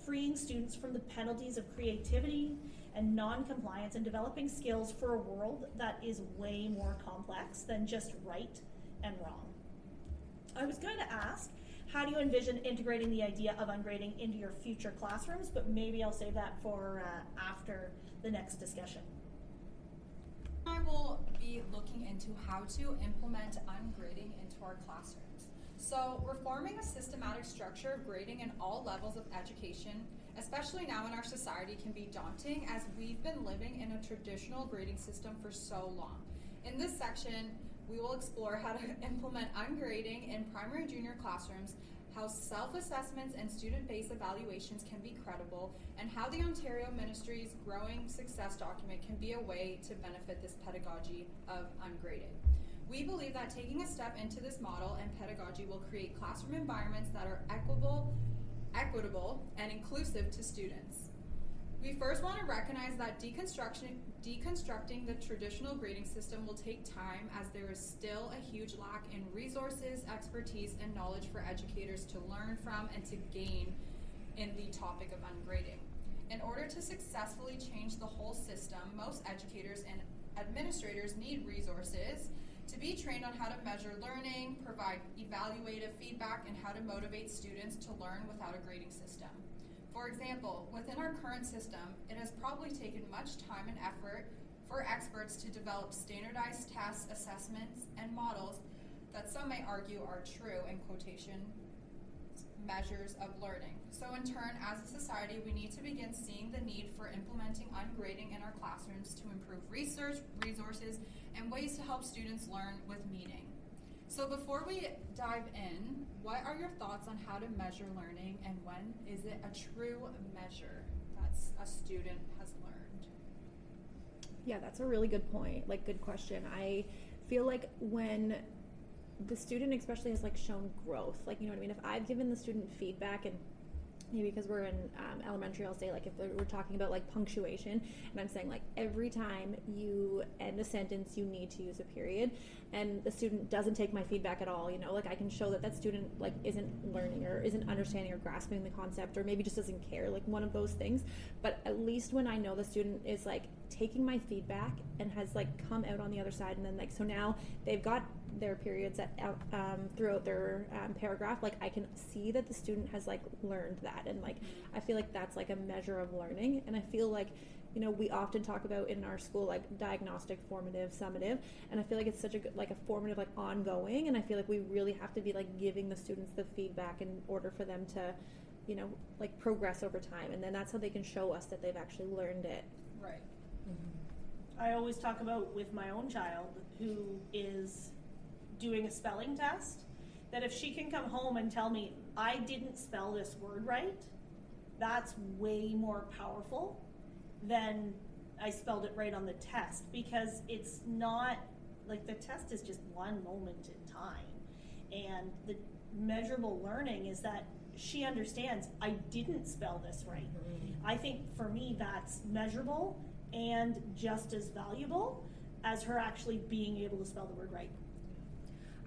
freeing students from the penalties of creativity and non-compliance, and developing skills for a world that is way more complex than just right and wrong. I was going to ask, how do you envision integrating the idea of ungrading into your future classrooms? But maybe I'll save that for after the next discussion. I will be looking into how to implement ungrading into our classrooms. So we're forming a systematic structure of grading in all levels of education, especially now in our society, can be daunting as we've been living in a traditional grading system for so long. In this section, we will explore how to implement ungrading in primary and junior classrooms, how self-assessments and student-based evaluations can be credible, and how the Ontario Ministry's Growing Success document can be a way to benefit this pedagogy of ungrading. We believe that taking a step into this model and pedagogy will create classroom environments that are equitable, and inclusive to students. We first want to recognize that deconstructing the traditional grading system will take time, as there is still a huge lack in resources, expertise, and knowledge for educators to learn from and to gain in the topic of ungrading. In order to successfully change the whole system, most educators and administrators need resources to be trained on how to measure learning, provide evaluative feedback, and how to motivate students to learn without a grading system. For example, within our current system, it has probably taken much time and effort for experts to develop standardized tests, assessments, and models that some may argue are true, in quotation, measures of learning. So in turn, as a society, we need to begin seeing the need for implementing ungrading in our classrooms to improve research, resources, and ways to help students learn with meaning. So before we dive in, what are your thoughts on how to measure learning, and when is it a true measure that a student has learned? Yeah, that's a really good point. Like, good question. I feel like when the student especially has like shown growth, like, you know what I mean? If I've given the student feedback, and maybe because we're in elementary, I'll say, like, if we're talking about like punctuation, and I'm saying like every time you end a sentence you need to use a period, and the student doesn't take my feedback at all, you know, like I can show that that student like isn't learning or isn't understanding or grasping the concept, or maybe just doesn't care, like one of those things. But at least when I know the student is like taking my feedback and has like come out on the other side, and then like, so now they've got their periods throughout their paragraph, like I can see that the student has like learned that, and like I feel like that's like a measure of learning. And I feel like, you know, we often talk about in our school like diagnostic, formative, summative, and I feel like it's such a good, like a formative, like ongoing, and I feel like we really have to be like giving the students the feedback in order for them to, you know, like progress over time, and then that's how they can show us that they've actually learned it. Right. I always talk about with my own child who is doing a spelling test, that if she can come home and tell me I didn't spell this word right, that's way more powerful than I spelled it right on the test, because it's not like the test is just one moment in time, and the measurable learning is that she understands I didn't spell this right. I think for me that's measurable and just as valuable as her actually being able to spell the word right.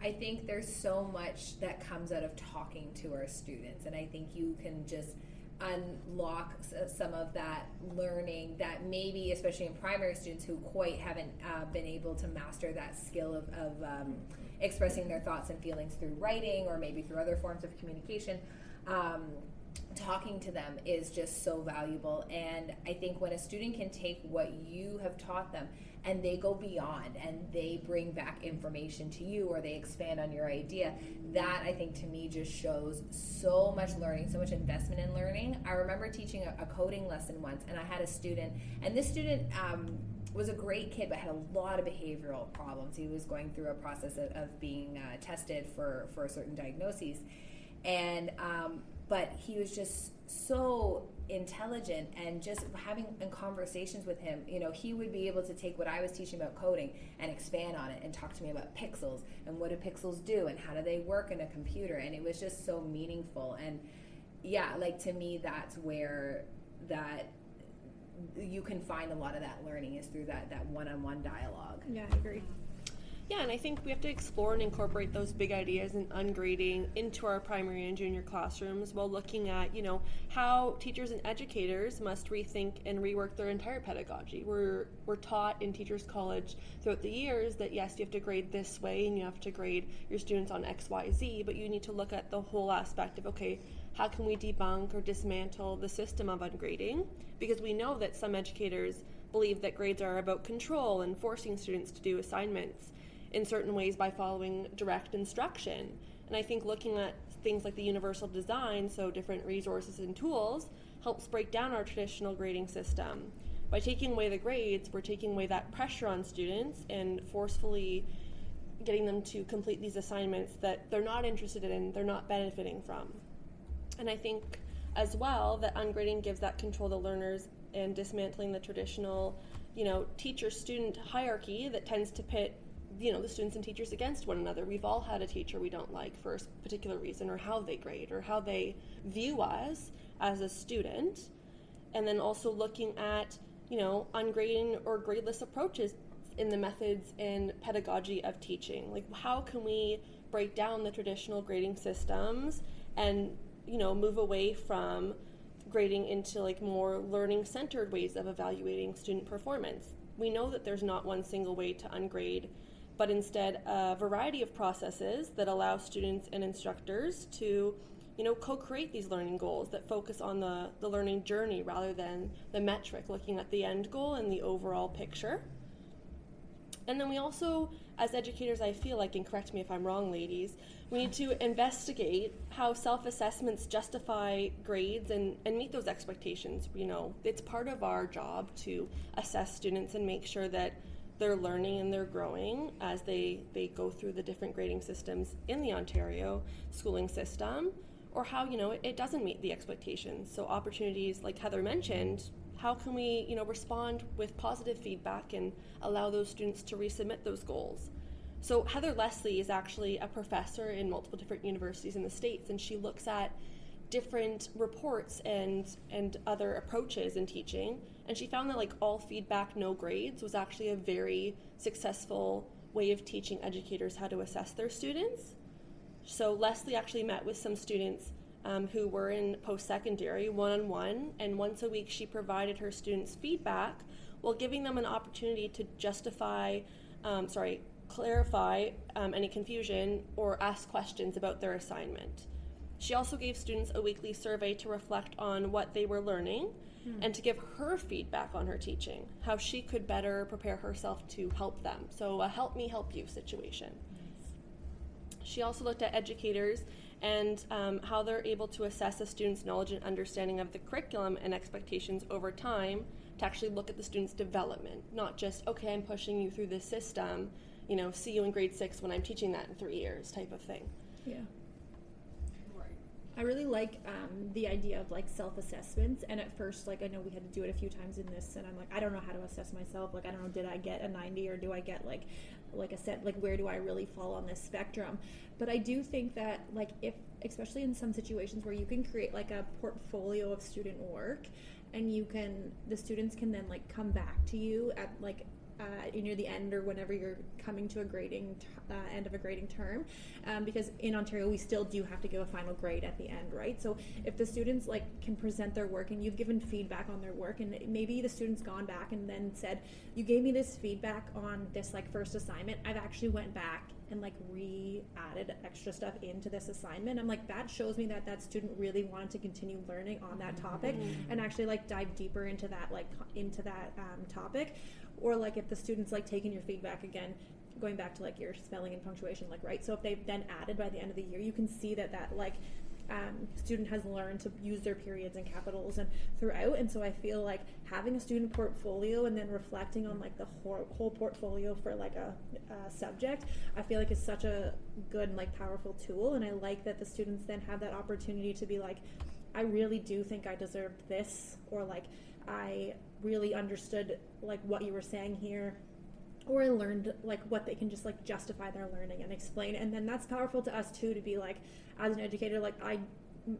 I think there's so much that comes out of talking to our students, and I think you can just unlock some of that learning that maybe, especially in primary students who quite haven't been able to master that skill of expressing their thoughts and feelings through writing or maybe through other forms of communication. Talking to them is just so valuable, and I think when a student can take what you have taught them and they go beyond and they bring back information to you, or they expand on your idea, that I think to me just shows so much learning, so much investment in learning. I remember teaching a coding lesson once, and I had a student, and this student was a great kid but had a lot of behavioral problems. He was going through a process of being tested for certain diagnoses, and but he was just so intelligent, and just having conversations with him, you know, he would be able to take what I was teaching about coding and expand on it and talk to me about pixels and what do pixels do and how do they work in a computer, and it was just so meaningful. And yeah, like to me that's where that you can find a lot of that learning is through that one-on-one dialogue. Yeah, I agree. Yeah, and I think we have to explore and incorporate those big ideas in ungrading into our primary and junior classrooms, while looking at, you know, how teachers and educators must rethink and rework their entire pedagogy. We're taught in Teachers College throughout the years that yes, you have to grade this way and you have to grade your students on X, Y, Z, but you need to look at the whole aspect of, okay, how can we debunk or dismantle the system of ungrading? Because we know that some educators believe that grades are about control and forcing students to do assignments in certain ways by following direct instruction. And I think looking at things like the universal design, so different resources and tools, helps break down our traditional grading system. By taking away the grades, we're taking away that pressure on students and forcefully getting them to complete these assignments that they're not interested in, they're not benefiting from. And I think as well that ungrading gives that control to learners, and dismantling the traditional, you know, teacher-student hierarchy that tends to pit, you know, the students and teachers against one another. We've all had a teacher we don't like for a particular reason, or how they grade, or how they view us as a student. And then also looking at, you know, ungrading or gradeless approaches in the methods and pedagogy of teaching. Like, how can we break down the traditional grading systems and, you know, move away from grading into like more learning-centered ways of evaluating student performance? We know that there's not one single way to ungrade, but instead a variety of processes that allow students and instructors to, you know, co-create these learning goals that focus on the learning journey rather than the metric, looking at the end goal and the overall picture. And then we also, as educators, I feel like, and correct me if I'm wrong, ladies, we need to investigate how self-assessments justify grades and meet those expectations. You know, it's part of our job to assess students and make sure that they're learning and they're growing as they go through the different grading systems in the Ontario schooling system. or how, it doesn't meet the expectations. So opportunities, like Heather mentioned, how can we, respond with positive feedback and allow those students to resubmit those goals? So Heather Leslie is actually a professor in multiple different universities in the States, and she looks at different reports and other approaches in teaching, and she found that all feedback, no grades was actually a very successful way of teaching educators how to assess their students. So Leslie actually met with some students who were in post-secondary one-on-one, and once a week she provided her students feedback while giving them an opportunity to clarify any confusion or ask questions about their assignment. She also gave students a weekly survey to reflect on what they were learning and to give her feedback on her teaching, how she could better prepare herself to help them. So a help me help you situation. She also looked at educators and how they're able to assess a student's knowledge and understanding of the curriculum and expectations over time to actually look at the student's development, not just, okay, I'm pushing you through this system, see you in grade 6 when I'm teaching that in 3 years type of thing. Yeah. Right. I really like the idea of self-assessments, and at first I know we had to do it a few times in this, and I'm I don't know how to assess myself. I don't know, did I get a 90 or do I get a set, where do I really fall on this spectrum? But I do think that if, especially in some situations where you can create a portfolio of student work, and the students can then come back to you at near the end or whenever you're coming to a grading end of a grading term, because in Ontario we still do have to give a final grade at the end, right? So if the students can present their work and you've given feedback on their work, and maybe the student's gone back and then said, you gave me this feedback on this first assignment, I've actually went back and re-added extra stuff into this assignment. I'm that shows me that student really wanted to continue learning on that topic and actually dive deeper into that topic. Or if the student's taking your feedback again, going back to your spelling and punctuation, right? So if they've then added by the end of the year, you can see that student has learned to use their periods and capitals and throughout. And so I feel having a student portfolio and then reflecting on the whole portfolio for a subject, I feel is such a good powerful tool. And I like that the students then have that opportunity to be I really do think I deserved this, or I really understood what you were saying here, or I learned what they can just justify their learning and explain. And then that's powerful to us too, to be as an educator,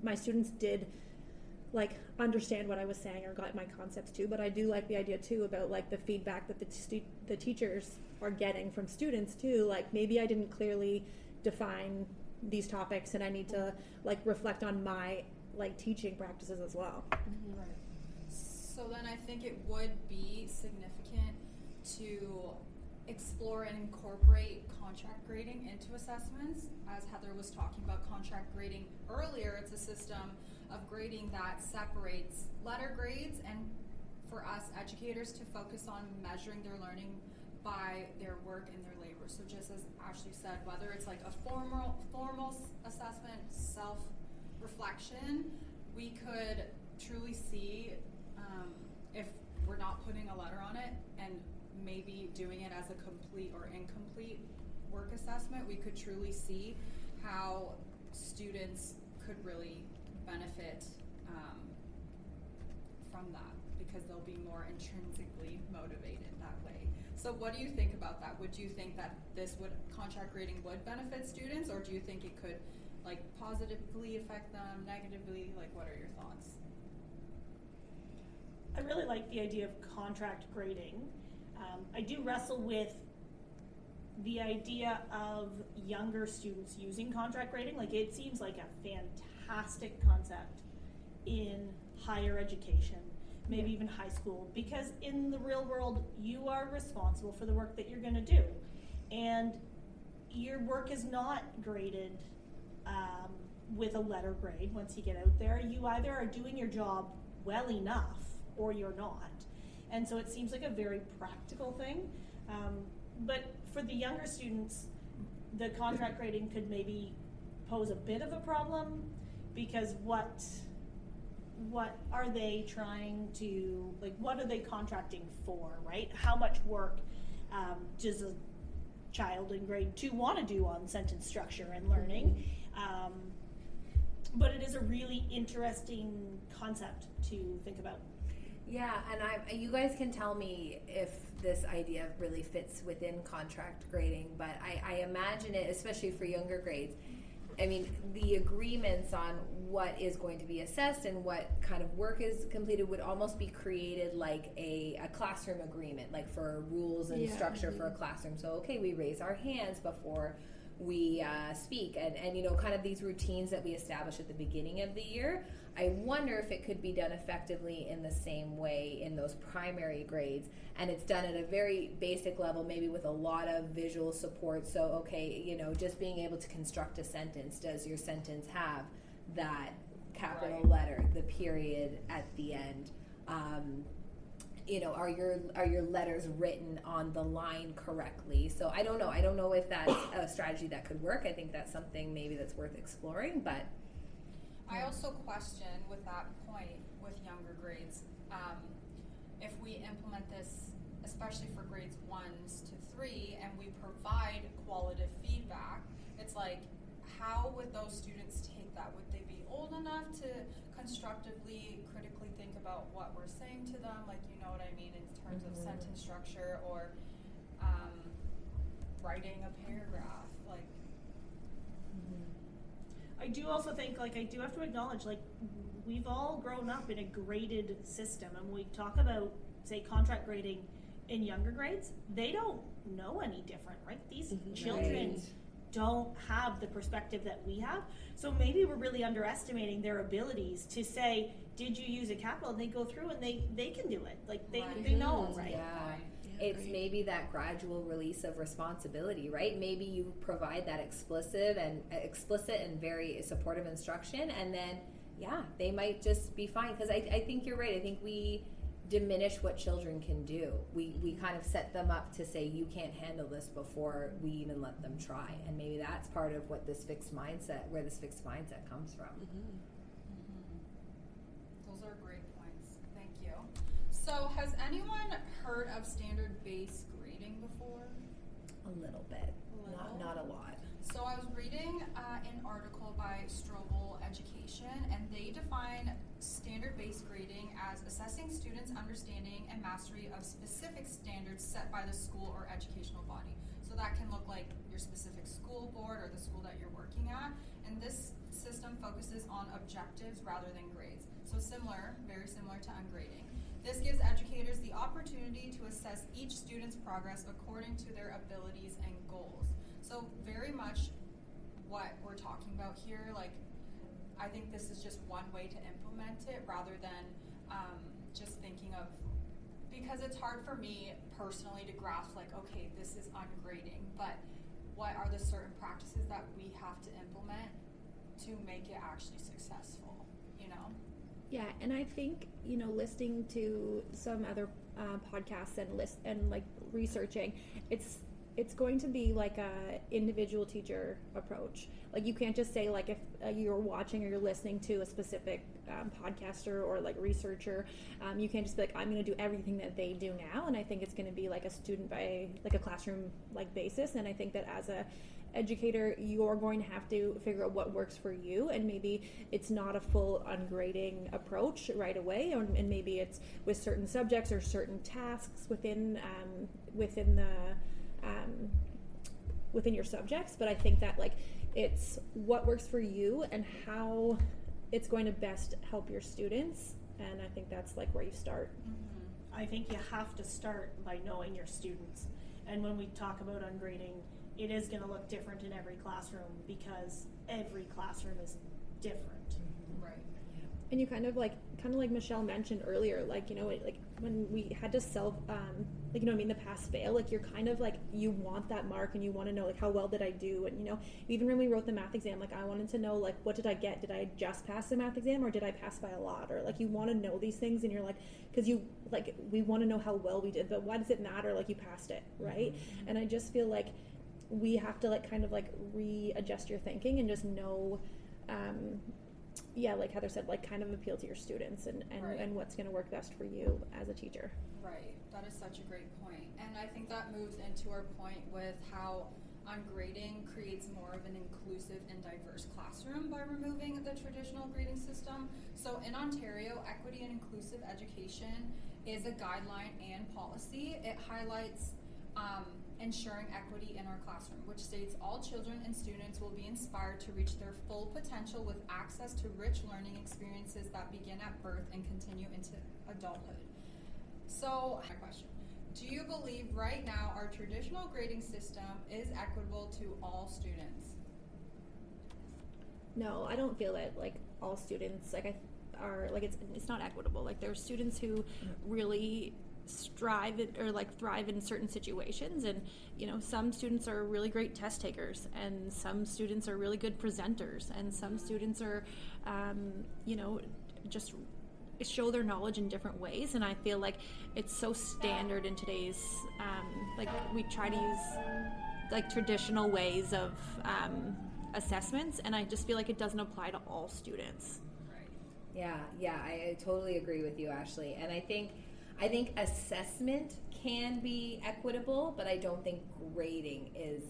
my students did understand what I was saying or got my concepts too. But I do like the idea too about the feedback that the teachers are getting from students too. Maybe I didn't clearly define these topics, and I need to reflect on my teaching practices as well. Right. So then I think it would be significant to explore and incorporate contract grading into assessments. As Heather was talking about contract grading earlier, it's a system of grading that separates letter grades, and for us educators to focus on measuring their learning by their work and their labor. So just as Ashley said, whether it's a formal assessment, self-reflection, we could truly see if we're not putting a letter on it and maybe doing it as a complete or incomplete work assessment, we could truly see how students could really benefit from that, because they'll be more intrinsically motivated that way. So what do you think about that? Would you think that contract grading would benefit students, or do you think it could positively affect them, negatively? What are your thoughts? I really like the idea of contract grading. I do wrestle with the idea of younger students using contract grading. It seems like a fantastic concept in higher education, maybe even high school, because in the real world, you are responsible for the work that you're going to do. And your work is not graded with a letter grade once you get out there. You either are doing your job well enough or you're not. And so it seems like a very practical thing. But for the younger students, the contract grading could maybe pose a bit of a problem, because what are they trying to, what are they contracting for, right? How much work does a child in grade 2 want to do on sentence structure and learning? But it is a really interesting concept to think about. Yeah, and you guys can tell me if this idea really fits within contract grading, but I imagine it, especially for younger grades. I mean, the agreements on what is going to be assessed and what kind of work is completed would almost be created like a classroom agreement, like for rules and structure for a classroom. So, okay, we raise our hands before we speak, and you know, kind of these routines that we establish at the beginning of the year. I wonder if it could be done effectively in the same way in those primary grades, and it's done at a very basic level, maybe with a lot of visual support. So, okay, you know, just being able to construct a sentence. Does your sentence have that capital letter, the period at the end? You know, are your letters written on the line correctly? So I don't know if that's a strategy that could work. I think that's something maybe that's worth exploring, but I also question with that point with younger grades, if we implement this, especially for grades 1 to 3, and we provide qualitative feedback, it's like, how would those students take that? Would they be old enough to constructively, critically think about what we're saying to them? Like, you know what I mean, in terms of sentence structure or writing a paragraph, like. I do also think, like, I do have to acknowledge, like, we've all grown up in a graded system, and we talk about, say, contract grading in younger grades. They don't know any different, right? These children don't have the perspective that we have. So maybe we're really underestimating their abilities to say, did you use a capital? And they go through and they can do it. Like, they know, right? Yeah. It's maybe that gradual release of responsibility, right? Maybe you provide that explicit and very supportive instruction, and then, they might just be fine. Because I think you're right. I think we diminish what children can do. We kind of set them up to say, you can't handle this before we even let them try. And maybe that's part of what this fixed mindset, where this fixed mindset comes from. Those are great points. Thank you. So has anyone heard of standard-based grading before? A little bit, not a lot. So I was reading an article by Stommel Education, and they define standard-based grading as assessing students' understanding and mastery of specific standards set by the school or educational body. So that can look like your specific school board or the school that you're working at, and this system focuses on objectives rather than grades. So very similar to ungrading. This gives educators the opportunity to assess each student's progress according to their abilities and goals. So very much what we're talking about here, like, I think this is just one way to implement it rather than just thinking of, because it's hard for me personally to grasp, like, okay, this is ungrading, but what are the certain practices that we have to implement to make it actually successful, you know? Yeah, and I think, you know, listening to some other podcasts and like researching, it's going to be like a individual teacher approach. Like, you can't just say, like, if you're watching or you're listening to a specific podcaster or like researcher, you can't just be like, I'm going to do everything that they do now. And I think it's going to be like a student by like a classroom like basis. And I think that as a educator, you're going to have to figure out what works for you, and maybe it's not a full ungrading approach right away, and maybe it's with certain subjects or certain tasks within your subjects. But I think that, like, it's what works for you and how it's going to best help your students, and I think that's like where you start. I think you have to start by knowing your students, and when we talk about ungrading, it is going to look different in every classroom because every classroom is different. Right. And you kind of like Michelle mentioned earlier, like, you know, like when we had to self, like, you know what I mean, the pass fail, like, you're kind of like, you want that mark and you want to know, like, how well did I do? And, you know, even when we wrote the math exam, like, I wanted to know, like, what did I get? Did I just pass the math exam, or did I pass by a lot? Or, like, you want to know these things, and you're like, because you, like, we want to know how well we did, but why does it matter? Like, you passed it, right? And I just feel like we have to, like, kind of like readjust your thinking and just know, like Heather said, like, kind of appeal to your students and what's going to work best for you as a teacher. Right. That is such a great point. And I think that moves into our point with how ungrading creates more of an inclusive and diverse classroom by removing the traditional grading system. So in Ontario, equity and inclusive education is a guideline and policy. It highlights ensuring equity in our classroom, which states all children and students will be inspired to reach their full potential with access to rich learning experiences that begin at birth and continue into adulthood. So, my question, do you believe right now our traditional grading system is equitable to all students? No, I don't feel that like all students are like it's not equitable. Like there are students who really strive or like thrive in certain situations, and some students are really great test takers, and some students are really good presenters, and some students are just show their knowledge in different ways. And I feel like it's so standard in today's like we try to use like traditional ways of assessments, and I just feel like it doesn't apply to all students. Yeah, I totally agree with you, Ashley. And I think assessment can be equitable, but I don't think grading is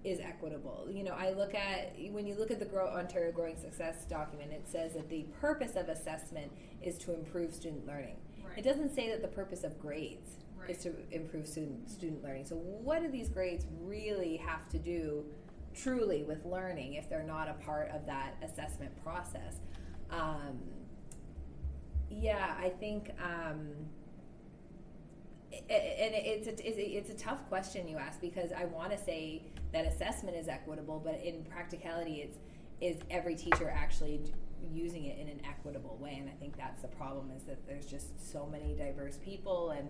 equitable. I look at, when you look at the Ontario Growing Success document, it says that the purpose of assessment is to improve student learning. Right. It doesn't say that the purpose of grades Right. is to improve student learning. So what do these grades really have to do truly with learning if they're not a part of that assessment process? I think, it's a tough question you ask, because I want to say that assessment is equitable, but in practicality, is every teacher actually using it in an equitable way? And I think that's the problem, is that there's just so many diverse people and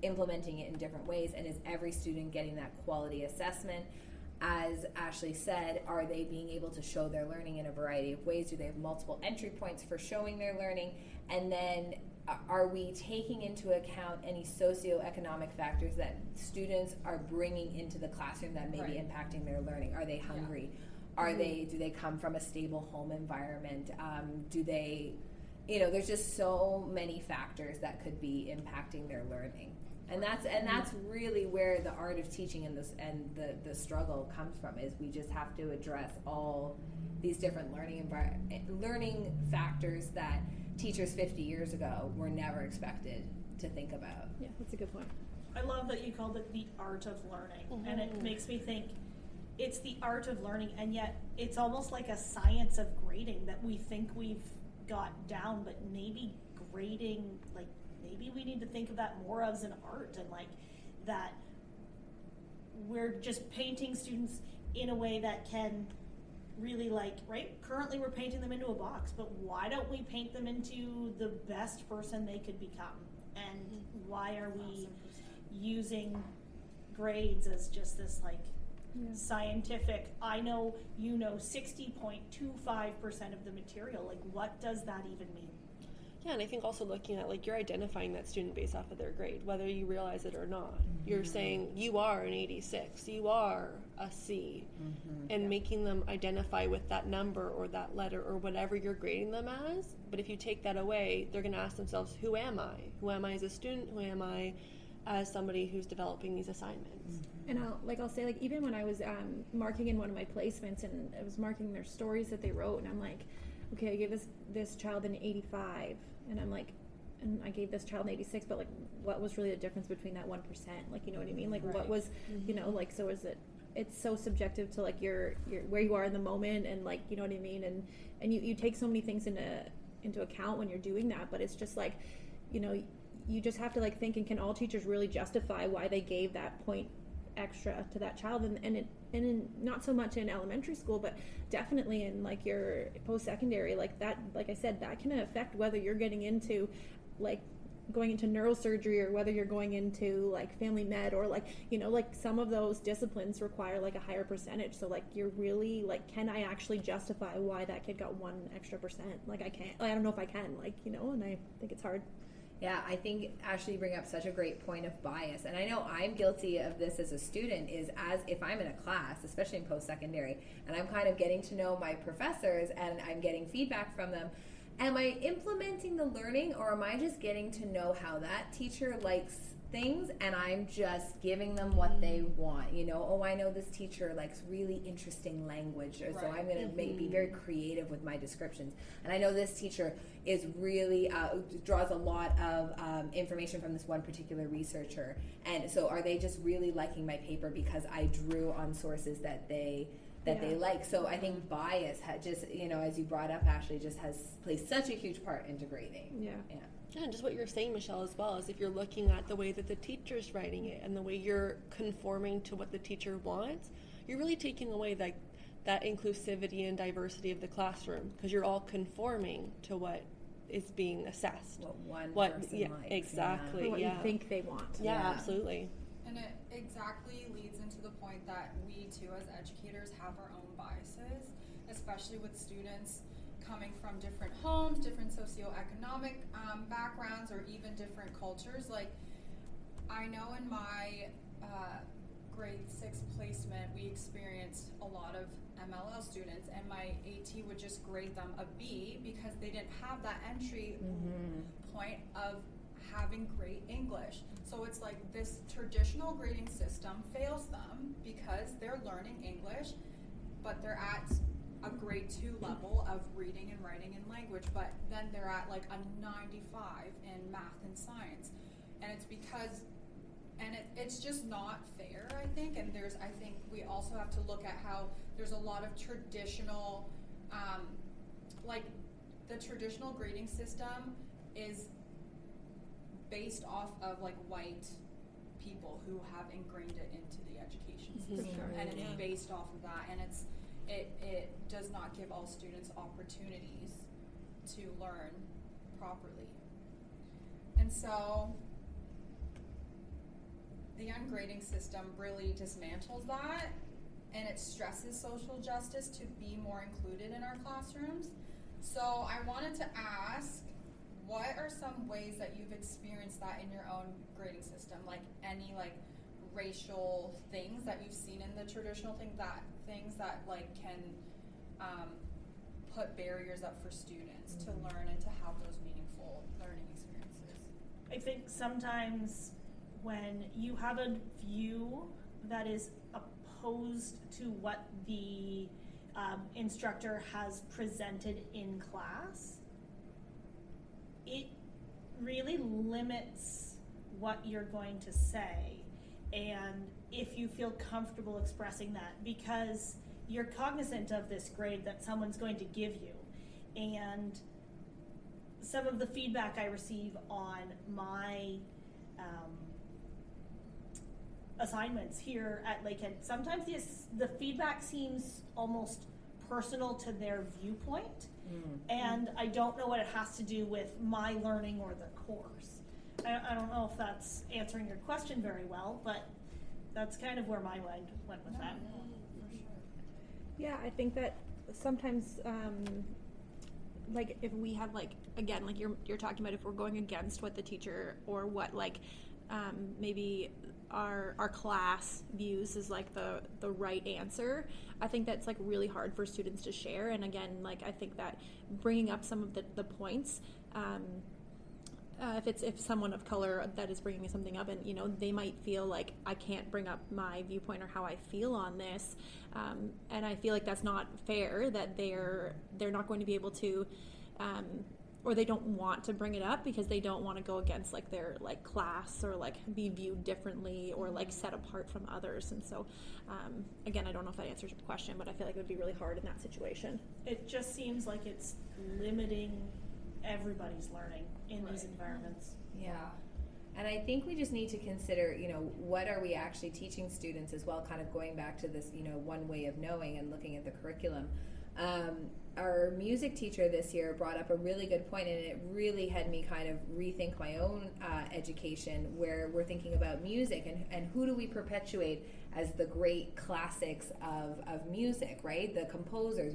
implementing it in different ways. And is every student getting that quality assessment? As Ashley said, are they being able to show their learning in a variety of ways? Do they have multiple entry points for showing their learning? And then are we taking into account any socioeconomic factors that students are bringing into the classroom that may be impacting their learning? Are they hungry? Do they come from a stable home environment? Do they, there's just so many factors that could be impacting their learning. And that's really where the art of teaching and the struggle comes from, is we just have to address all these different learning factors that teachers 50 years ago were never expected to think about. Yeah, that's a good point. I love that you called it the art of learning, and it makes me think it's the art of learning, and yet it's almost like a science of grading that we think we've got down, but maybe grading, like maybe we need to think of that more as an art, and like that we're just painting students in a way that can really currently we're painting them into a box, but why don't we paint them into the best person they could become? And why are we using grades as just this scientific, I know 60.25% of the material, like what does that even mean? Yeah, and I think also looking at you're identifying that student based off of their grade, whether you realize it or not. You're saying you are an 86, you are a C, and making them identify with that number or that letter or whatever you're grading them as. But if you take that away, they're going to ask themselves, who am I? Who am I as a student? Who am I as somebody who's developing these assignments? And I'll say, even when I was marking in one of my placements, and I was marking their stories that they wrote, and I'm like, okay, I gave this child an 85, and I'm like, and I gave this child an 86, but what was really the difference between that 1%? You know what I mean? What was, so is it? It's so subjective to your where you are in the moment, and you know what I mean? And you take so many things into account when you're doing that, but it's just you just have to think, and can all teachers really justify why they gave that point extra to that child? And in not so much in elementary school, but definitely in your post-secondary, that, like I said, that can affect whether you're getting into going into neurosurgery, or whether you're going into family med, or some of those disciplines require a higher percentage. So you're really can I actually justify why that kid got 1 extra percent? I can't, I don't know if I can, and I think it's hard. Yeah, I think, Ashley, you bring up such a great point of bias. And I know I'm guilty of this as a student, is as if I'm in a class, especially in post-secondary, and I'm kind of getting to know my professors and I'm getting feedback from them, am I implementing the learning, or am I just getting to know how that teacher things, and I'm just giving them what they want. You know, oh, I know this teacher likes really interesting language, or so I'm going to be very creative with my descriptions. And I know this teacher is really draws a lot of information from this one particular researcher. And so are they just really liking my paper because I drew on sources that they like? So I think bias just, you know, as you brought up, Ashley, just plays such a huge part into grading. Yeah. And just what you're saying, Michelle, as well, is if you're looking at the way that the teacher's writing it and the way you're conforming to what the teacher wants, you're really taking away that inclusivity and diversity of the classroom, because you're all conforming to what is being assessed. What one person likes. Exactly. Or what you think they want. Yeah, absolutely. And it exactly leads into the point that we too as educators have our own biases, especially with students coming from different homes, different socioeconomic backgrounds, or even different cultures. Like, I know in my grade 6 placement, we experienced a lot of MLL students, and my AT would just grade them a B because they didn't have that entry point of having great English. So it's like this traditional grading system fails them because they're learning English, but they're at a grade 2 level of reading and writing and language, but then they're at like a 95 in math and science. And it's because, and it's just not fair, I think. And I think we also have to look at how there's a lot of traditional, like the traditional grading system is based off of like white people who have ingrained it into the education system. And it's based off of that, and it does not give all students opportunities to learn properly. And so the ungrading system really dismantles that, and it stresses social justice to be more included in our classrooms. So I wanted to ask, what are some ways that you've experienced that in your own grading system? Like any like racial things that you've seen in the traditional things that like can put barriers up for students to learn and to have those meaningful learning experiences? I think sometimes when you have a view that is opposed to what the instructor has presented in class, it really limits what you're going to say, and if you feel comfortable expressing that, because you're cognizant of this grade that someone's going to give you. And some of the feedback I receive on my assignments here at Lakehead, sometimes the feedback seems almost personal to their viewpoint, and I don't know what it has to do with my learning or the course. I don't know if that's answering your question very well, but that's kind of where my mind went with that. For sure. Yeah, I think that sometimes, like if we have like, again, like you're talking about, if we're going against what the teacher or what like maybe our class views is like the right answer, I think that's like really hard for students to share. And again, like I think that bringing up some of the points, if someone of color that is bringing something up, and you know they might feel like I can't bring up my viewpoint or how I feel on this, and I feel like that's not fair, that they're not going to be able to, or they don't want to bring it up because they don't want to go against like their like class or like be viewed differently or like set apart from others. And so again, I don't know if that answers your question, but I feel like it would be really hard in that situation. It just seems like it's limiting everybody's learning in these environments. Yeah. And I think we just need to consider, you know, what are we actually teaching students as well, kind of going back to this, you know, one way of knowing and looking at the curriculum. Our music teacher this year brought up a really good point, and it really had me kind of rethink my own education, where we're thinking about music and who do we perpetuate as the great classics of music, right? The composers.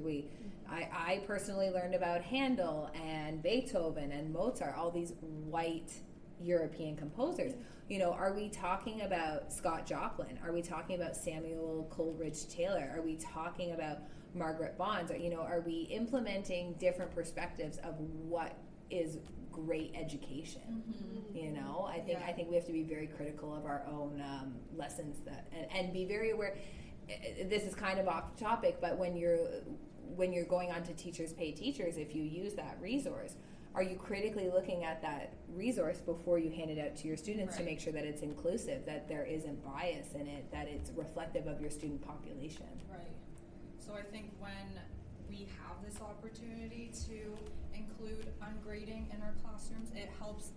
I personally learned about Handel and Beethoven and Mozart, all these white European composers. You know, are we talking about Scott Joplin? Are we talking about Samuel Coleridge Taylor? Are we talking about Margaret Bonds? Or, you know, are we implementing different perspectives of what is great education. You know, I think we have to be very critical of our own lessons and be very aware. This is kind of off topic, but when you're going on to Teachers Pay Teachers, if you use that resource, are you critically looking at that resource before you hand it out to your students to make sure that it's inclusive, that there isn't bias in it, that it's reflective of your student population? Right. So I think when we have this opportunity to include ungrading in our classrooms, it helps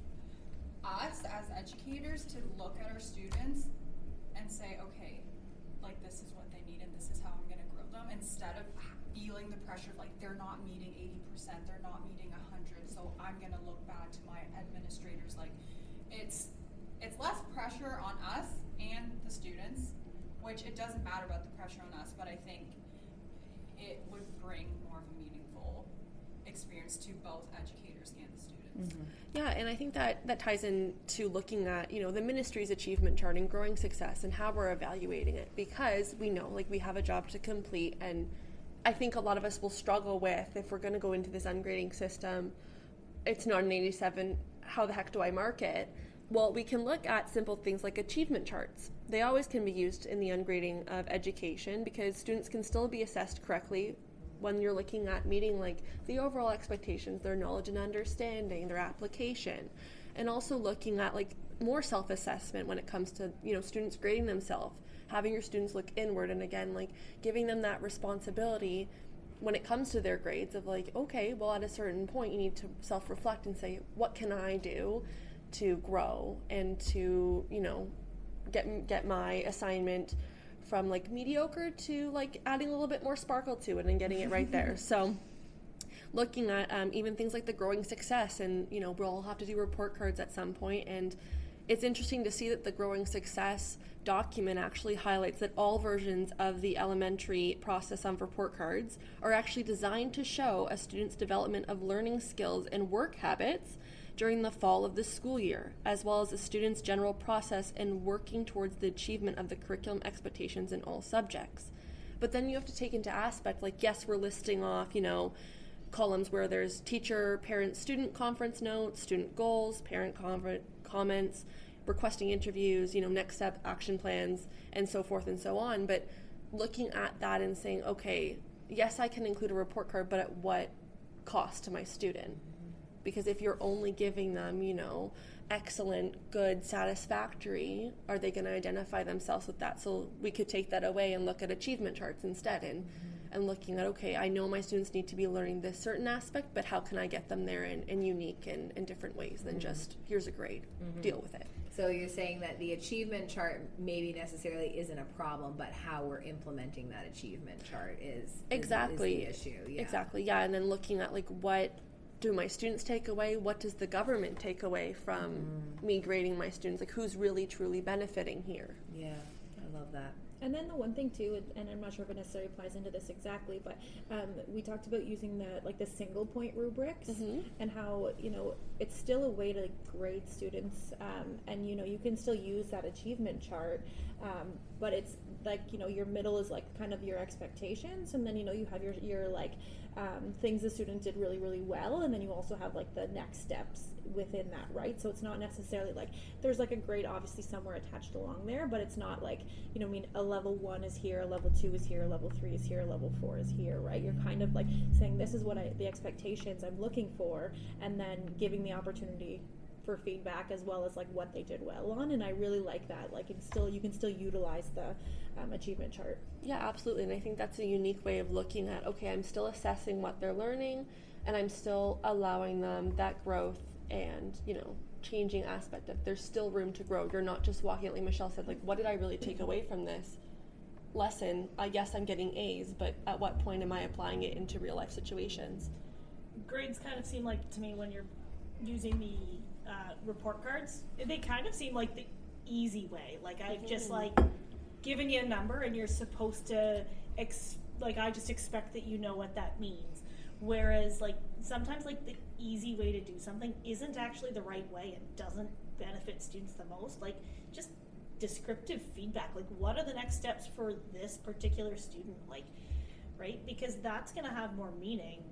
us as educators to look at our students and say, okay, like this is what they need and this is how I'm going to grow them, instead of feeling the pressure of like they're not meeting 80%, they're not meeting 100, so I'm going to look bad to my administrators. Like it's less pressure on us and the students, which it doesn't matter about the pressure on us, but I think it would bring more of a meaningful experience to both educators and the students. Yeah, and I think that ties into looking at, you know, the ministry's achievement chart and growing success and how we're evaluating it, because we know, like, we have a job to complete, and I think a lot of us will struggle with, if we're going to go into this ungrading system, it's not an 87, how the heck do I mark it? Well, we can look at simple things like achievement charts. They always can be used in the ungrading of education because students can still be assessed correctly when you're looking at meeting like the overall expectations, their knowledge and understanding, their application, and also looking at like more self-assessment when it comes to, you know, students grading themselves, having your students look inward, and again, like giving them that responsibility when it comes to their grades of like, okay, well, at a certain point you need to self-reflect and say, what can I do to grow and to, you know, get my assignment from like mediocre to like adding a little bit more sparkle to it and getting it right there. So looking at even things like the growing success, and, you know, we'll all have to do report cards at some point, and it's interesting to see that the growing success document actually highlights that all versions of the elementary process on report cards are actually designed to show a student's development of learning skills and work habits during the fall of the school year, as well as the student's general process in working towards the achievement of the curriculum expectations in all subjects. But then you have to take into aspect, like, yes, we're listing off, you know, columns where there's teacher, parent, student conference notes, student goals, parent comments, requesting interviews, you know, next step action plans, and so forth and so on. But looking at that and saying, okay, yes, I can include a report card, but at what cost to my student? Because if you're only giving them, you know, excellent, good, satisfactory, are they going to identify themselves with that? So we could take that away and look at achievement charts instead, and looking at, okay, I know my students need to be learning this certain aspect, but how can I get them there in unique and in different ways than just, here's a grade, deal with it. So you're saying that the achievement chart maybe necessarily isn't a problem, but how we're implementing that achievement chart is the issue. Yeah. Exactly, yeah. And then looking at, like, what do my students take away? What does the government take away from me grading my students? Like, who's really, truly benefiting here? Yeah, I love that. And then the one thing too, and I'm not sure if it necessarily applies into this exactly, but we talked about using the single point rubrics and how, you know, it's still a way to grade students, and, you know, you can still use that achievement chart, but it's like, you know, your middle is like kind of your expectations, and then, you know, you have your like things the student did really, really well, and then you also have like the next steps within that, right? So it's not necessarily like there's like a grade obviously somewhere attached along there, but it's not like, you know, I mean, a level 1 is here, a level 2 is here, a level 3 is here, a level 4 is here, right? You're kind of like saying this is what the expectations I'm looking for, and then giving the opportunity for feedback as well as like what they did well on. And I really like that, like you can still utilize the achievement chart. Yeah, absolutely. And I think that's a unique way of looking at, okay, I'm still assessing what they're learning, and I'm still allowing them that growth and, you know, changing aspect of there's still room to grow. You're not just walking out, like Michelle said, like, what did I really take away from this lesson? Yes, I'm getting A's, but at what point am I applying it into real life situations? Grades kind of seem like, to me, when you're using the report cards, they kind of seem like the easy way. Like, I've just like given you a number and you're supposed to I just expect that you know what that means. Whereas like sometimes like the easy way to do something isn't actually the right way and doesn't benefit students the most. Like, just descriptive feedback, like what are the next steps for this particular student, like, right? Because that's going to have more meaning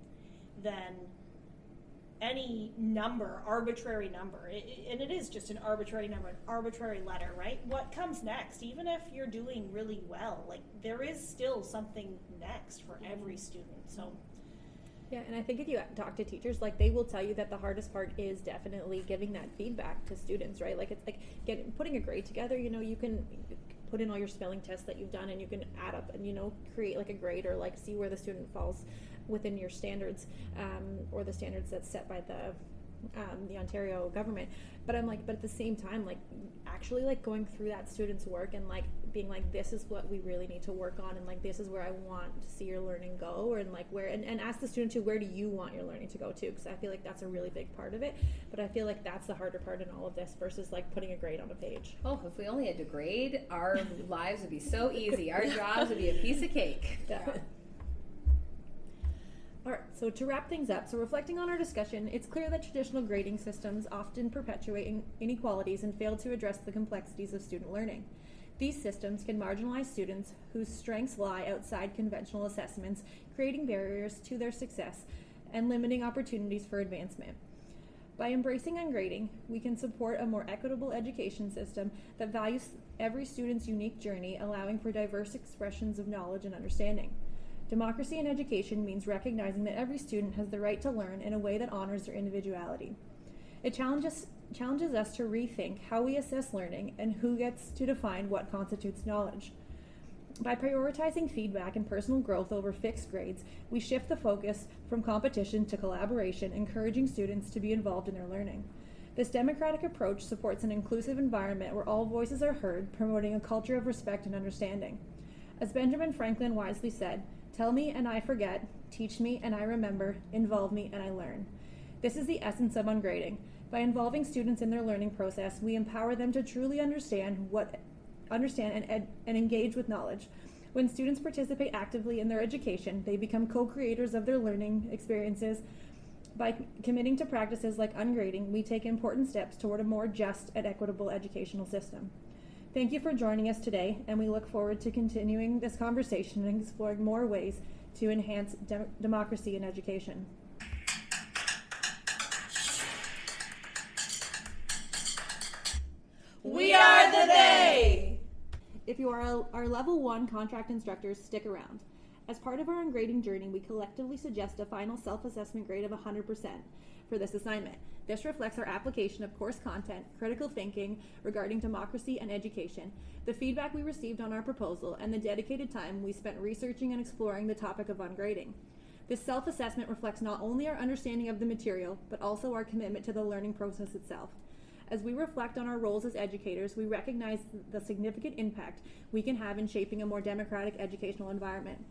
than any number, arbitrary number, and it is just an arbitrary number, an arbitrary letter, right? What comes next? Even if you're doing really well, like there is still something next for every student. So Yeah, and I think if you talk to teachers, like they will tell you that the hardest part is definitely giving that feedback to students, right? Like it's like putting a grade together. You know, you can put in all your spelling tests that you've done, and you can add up and create like a grade or like see where the student falls within your standards, or the standards that's set by the Ontario government. But but at the same time, like actually like going through that student's work and like being like, this is what we really need to work on, and like this is where I want to see your learning go, and like where and ask the student too, where do you want your learning to go to, because I feel like that's a really big part of it. But I feel like that's the harder part in all of this versus like putting a grade on a page. Oh, if we only had to grade, our lives would be so easy. Our jobs would be a piece of cake. Yeah. All right, so to wrap things up, so reflecting on our discussion, it's clear that traditional grading systems often perpetuate inequalities and fail to address the complexities of student learning. These systems can marginalize students whose strengths lie outside conventional assessments, creating barriers to their success and limiting opportunities for advancement. By embracing ungrading, we can support a more equitable education system that values every student's unique journey, allowing for diverse expressions of knowledge and understanding. Democracy in education means recognizing that every student has the right to learn in a way that honors their individuality. It challenges us to rethink how we assess learning and who gets to define what constitutes knowledge. By prioritizing feedback and personal growth over fixed grades, we shift the focus from competition to collaboration, encouraging students to be involved in their learning. This democratic approach supports an inclusive environment where all voices are heard, promoting a culture of respect and understanding. As Benjamin Franklin wisely said, "Tell me and I forget, teach me and I remember, involve me and I learn." This is the essence of ungrading. By involving students in their learning process, we empower them to truly understand and engage with knowledge. When students participate actively in their education, they become co-creators of their learning experiences. By committing to practices like ungrading, we take important steps toward a more just and equitable educational system. Thank you for joining us today, and we look forward to continuing this conversation and exploring more ways to enhance democracy in education. We are the they! If you are our Level 1 contract instructors, stick around. As part of our ungrading journey, we collectively suggest a final self-assessment grade of 100% for this assignment. This reflects our application of course content, critical thinking regarding democracy and education, the feedback we received on our proposal, and the dedicated time we spent researching and exploring the topic of ungrading. This self-assessment reflects not only our understanding of the material, but also our commitment to the learning process itself. As we reflect on our roles as educators, we recognize the significant impact we can have in shaping a more democratic educational environment.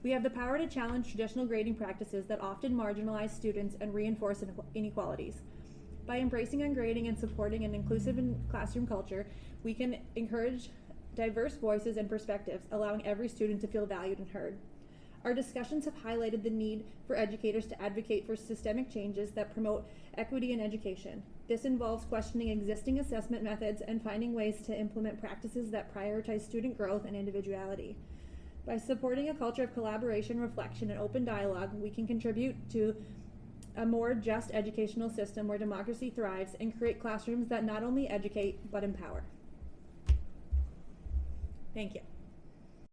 We have the power to challenge traditional grading practices that often marginalize students and reinforce inequalities. By embracing ungrading and supporting an inclusive classroom culture, we can encourage diverse voices and perspectives, allowing every student to feel valued and heard. Our discussions have highlighted the need for educators to advocate for systemic changes that promote equity in education. This involves questioning existing assessment methods and finding ways to implement practices that prioritize student growth and individuality. By supporting a culture of collaboration, reflection, and open dialogue, we can contribute to a more just educational system where democracy thrives and create classrooms that not only educate but empower. Thank you.